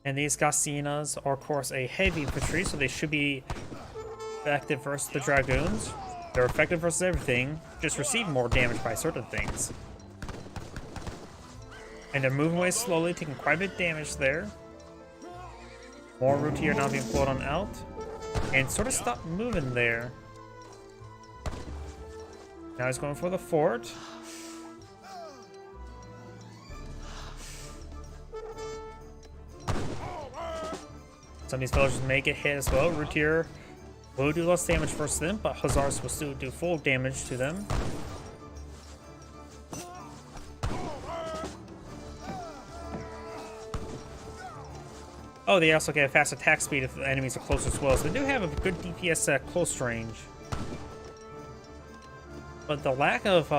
And these Gaussinas are, of course, a heavy infantry, so they should be effective versus the Dragoons. They're effective versus everything, just receive more damage by certain things. And they're moving away slowly, taking quite a bit of damage there. More Routier now being pulled on out. And sort of stop moving there. Now he's going for the fort. Some of these villagers may get hit as well. Routier will do less damage versus them, but Hussars will still do full damage to them. Oh, they also get a fast attack speed if the enemies are close as well, so they do have a good DPS at close range. But the lack of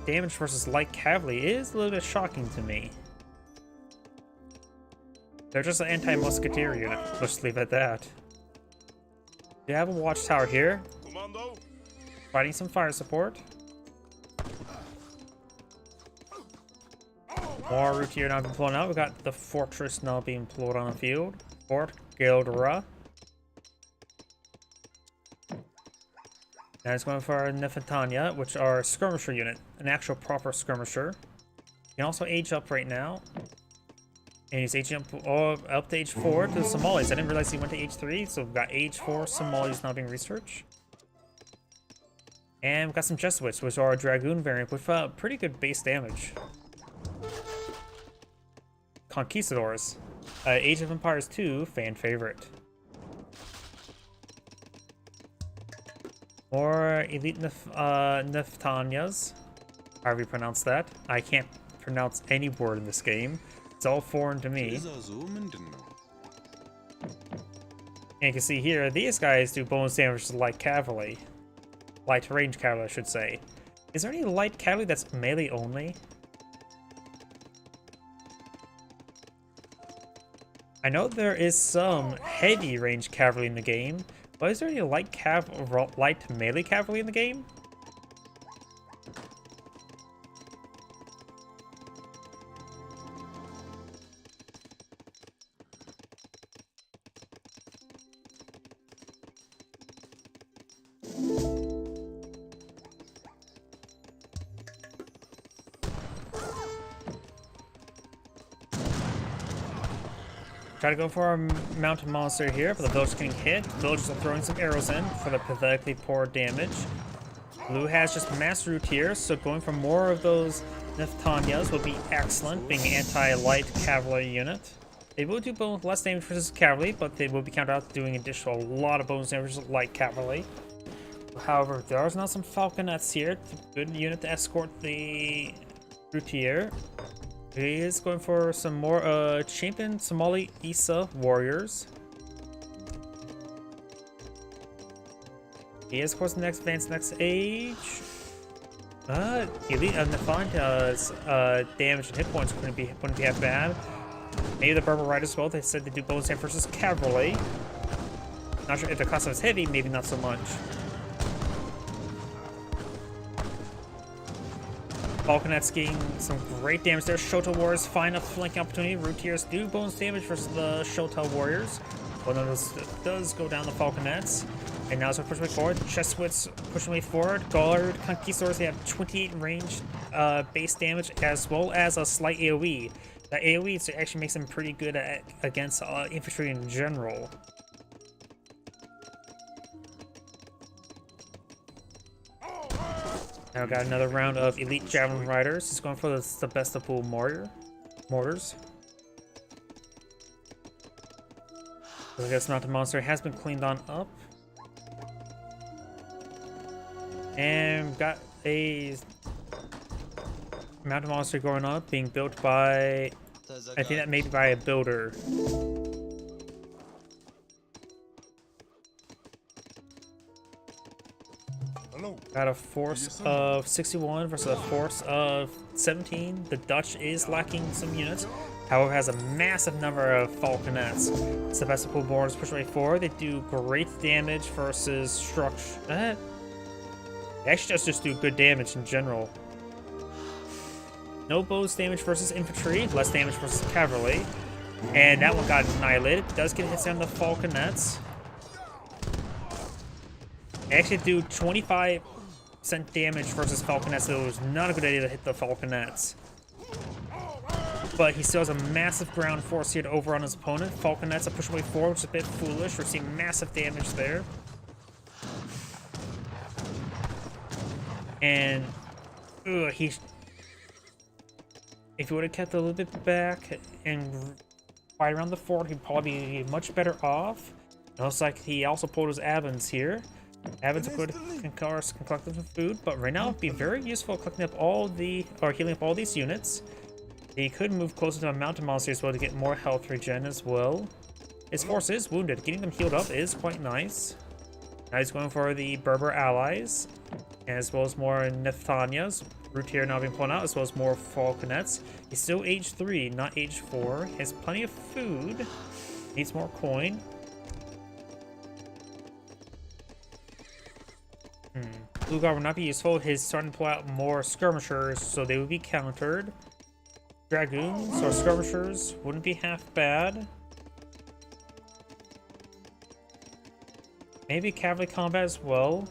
damage versus light cavalry is a little bit shocking to me. They're just an anti-musketeer unit. Let's just leave it at that. We have a watchtower here.
Commando.
Fighting some fire support. More Routier now being blown out. We got the fortress now being blown on the field. Fort Gildra. Now it's going for our Nefantania, which are a skirmisher unit, an actual proper skirmisher. You can also age up right now. And he's aging up to age 4 to the Somalis. I didn't realize he went to age 3, so we've got age 4 Somalis now being researched. And we've got some Jesuits, which are a Dragoon variant with pretty good base damage. Conquistadors. Age of Empires 2, fan favorite. More elite Neftanias. However you pronounce that. I can't pronounce any word in this game. It's all foreign to me. And you can see here, these guys do bonus damage to light cavalry. Light range cavalry, I should say. Is there any light cavalry that's melee only? I know there is some heavy range cavalry in the game, but is there any light melee cavalry in the game? Try to go for our mounted monster here, but the villagers getting hit. The villagers are throwing some arrows in for the pathetically poor damage. Blue has just mass Routier, so going for more of those Neftanias would be excellent, being an anti-light cavalry unit. They will do less damage versus cavalry, but they will be countered out doing a lot of bonus damage versus light cavalry. However, there is now some Falconets here. It's a good unit to escort the Routier. He is going for some more champion Somali Isa warriors. He is, of course, the next next age. Elite Nephanta's damage and hit points wouldn't be half bad. Maybe the Berber Riders as well. They said they do bonus damage versus cavalry. Not sure if the cost was heavy, maybe not so much. Falconets getting some great damage there. Shota Warriors find a flanking opportunity. Routiers do bonus damage versus the Shota Warriors. One of those does go down the Falconets. And now it's pushing way forward. Chestwits pushing way forward. Guard Conquistadors, they have 28 range base damage as well as a slight AoE. That AoE actually makes them pretty good against infantry in general. Now we got another round of elite javelin riders. He's going for the Sebastopol mortars. So I guess Mountain Monster has been cleaned on up. And got a Mountain Monster going up, being built by, I think that may be by a builder.
Hello.
Got a force of 61 versus a force of 17. The Dutch is lacking some units. However, has a massive number of Falconets. Sebastopol mortars push way forward. They do great damage versus structure. They actually just do good damage in general. No bows damage versus infantry, less damage versus cavalry. And that one got annihilated. Does get hits on the Falconets. They actually do 25% damage versus Falconets, so it was not a good idea to hit the Falconets. But he still has a massive ground force here over on his opponent. Falconets are pushing way forward, which is a bit foolish. We're seeing massive damage there. And if he would have kept a little bit back and fight around the fort, he'd probably be much better off. It looks like he also pulled his Avens here. Avens are good can collect some food, but right now it'd be very useful collecting up healing up all these units. He could move closer to a Mountain Monster as well to get more health regen as well. His force is wounded. Getting them healed up is quite nice. Now he's going for the Berber allies, as well as more Nephthanias. Routier now being pulled out, as well as more Falconets. He's still age 3, not age 4. He has plenty of food. Needs more coin. Blue Guard will not be useful. He's starting to pull out more skirmishers, so they would be countered. Dragoons or skirmishers wouldn't be half bad. Maybe cavalry combat as well.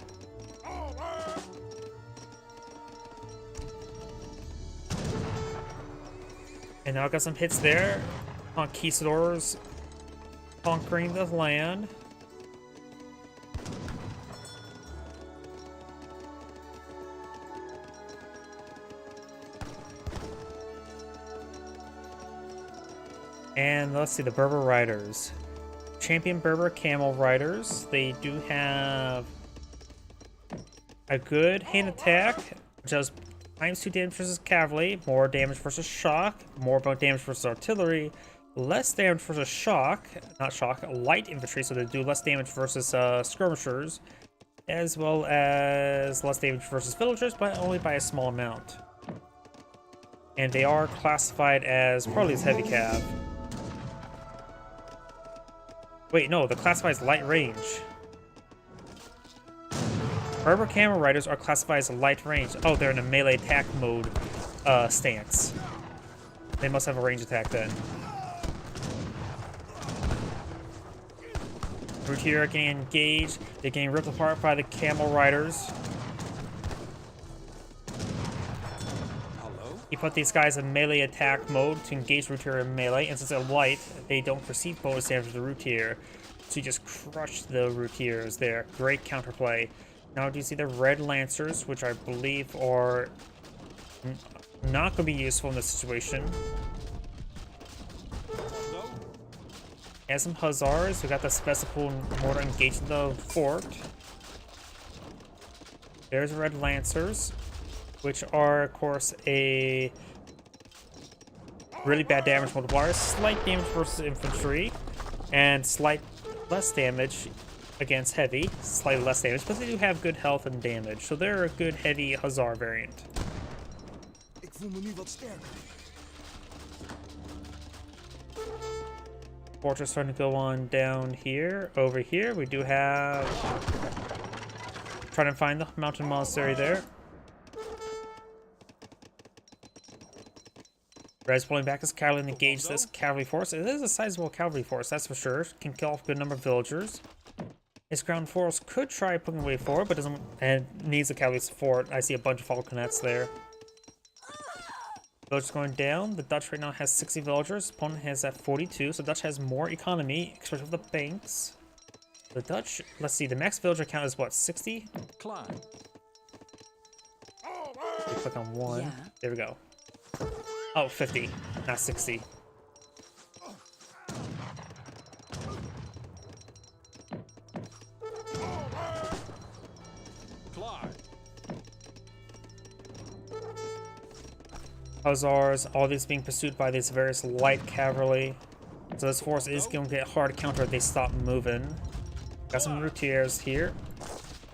And now I got some hits there. Conquistadors conquering the land. And let's see, the Berber Riders. Champion Berber Camel Riders. They do have a good hand attack, which does ×2 damage versus cavalry, more damage versus shock, more damage versus artillery, less damage versus light infantry, so they do less damage versus skirmishers, as well as less damage versus villagers, but only by a small amount. And they are classified as probably as heavy cav. Wait, no, the classified as light range. Berber Camel Riders are classified as light range. Oh, they're in a melee attack mode stance. They must have a range attack then. Routier are getting engaged. They're getting ripped apart by the Camel Riders. He put these guys in melee attack mode to engage Routier in melee, and since they're light, they don't receive bonus damage to the Routier. So you just crush the Routiers there. Great counterplay. Now do you see the Red Lancers, which I believe are not going to be useful in this situation. And some Hussars. We got the Sebastopol mortar engaged in the fort. There's Red Lancers, which are, of course, a really bad damage multiplier, slight damage versus infantry, and slight less damage against heavy, slightly less damage, but they do have good health and damage, so they're a good heavy Hussar variant.
Ik voel me nu wat sterker.
Fortress starting to go on down here. Over here, we do have... Trying to find the mountain monastery there. Red's pulling back his cavalry and engage this cavalry force. It is a sizable cavalry force, that's for sure. Can kill off a good number of villagers. His ground force could try putting away forward, but doesn't, and needs a cavalry support. I see a bunch of falconets there. Villagers going down. The Dutch right now has 60 villagers. Opponent has at 42, so Dutch has more economy, especially with the banks. The Dutch, let's see, the max villager count is what, 60?
Klaar.
Click on one.
Yeah.
There we go. Oh, 50, not 60.
Klaar.
Hussars, all these being pursued by these various light cavalry. So this force is going to get hard to counter if they stop moving. Got some routiers here.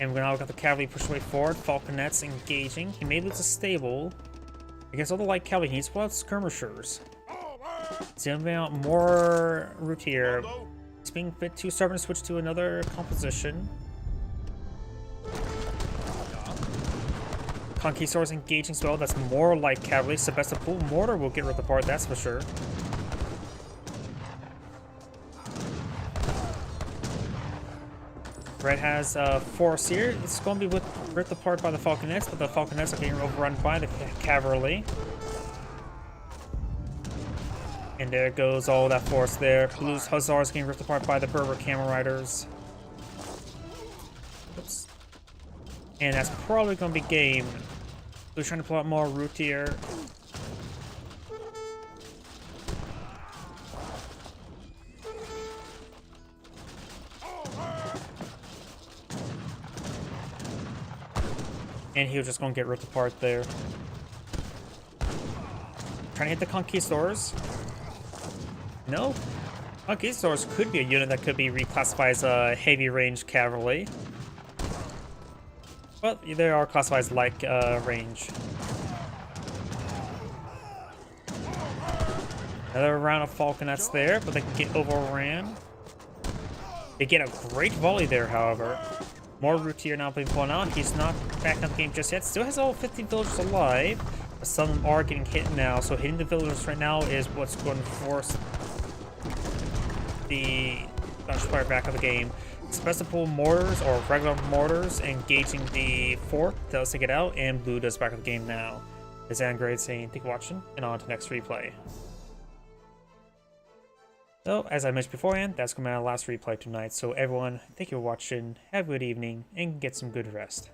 And we now got the cavalry pushed way forward. Falconets engaging. He may lose a stable. Against all the light cavalry, he needs to pull out skirmishers. Zooming out more routier. He's being a bit too stubborn to switch to another composition. Conquistadors engaging as well. That's more light cavalry. Sebastopol mortar will get ripped apart, that's for sure. Red has a force here. It's going to be ripped apart by the falconets, but the falconets are getting overrun by the cavalry. And there goes all that force there. Blue's Hussars getting ripped apart by the Berber Camel Riders. Oops. And that's probably going to be game. Blue's trying to pull out more routier. And he was just going to get ripped apart there. Trying to hit the Conquistadors. No. Conquistadors could be a unit that could be reclassified as a heavy range cavalry. But they are classified as light range. Another round of falconets there, but they can get overran. They get a great volley there, however. More routier now being pulled out. He's not back in the game just yet. Still has all 50 villagers alive. But some of them are getting hit now. So hitting the villagers right now is what's going to force the Dutch player back of the game. Sebastopol mortars or regular mortars engaging the fort does take it out, and blue does back of the game now. This is Angrade saying thank you for watching, and on to next replay. So, as I mentioned beforehand, that's going to be my last replay tonight. So everyone, thank you for watching, have a good evening, and get some good rest.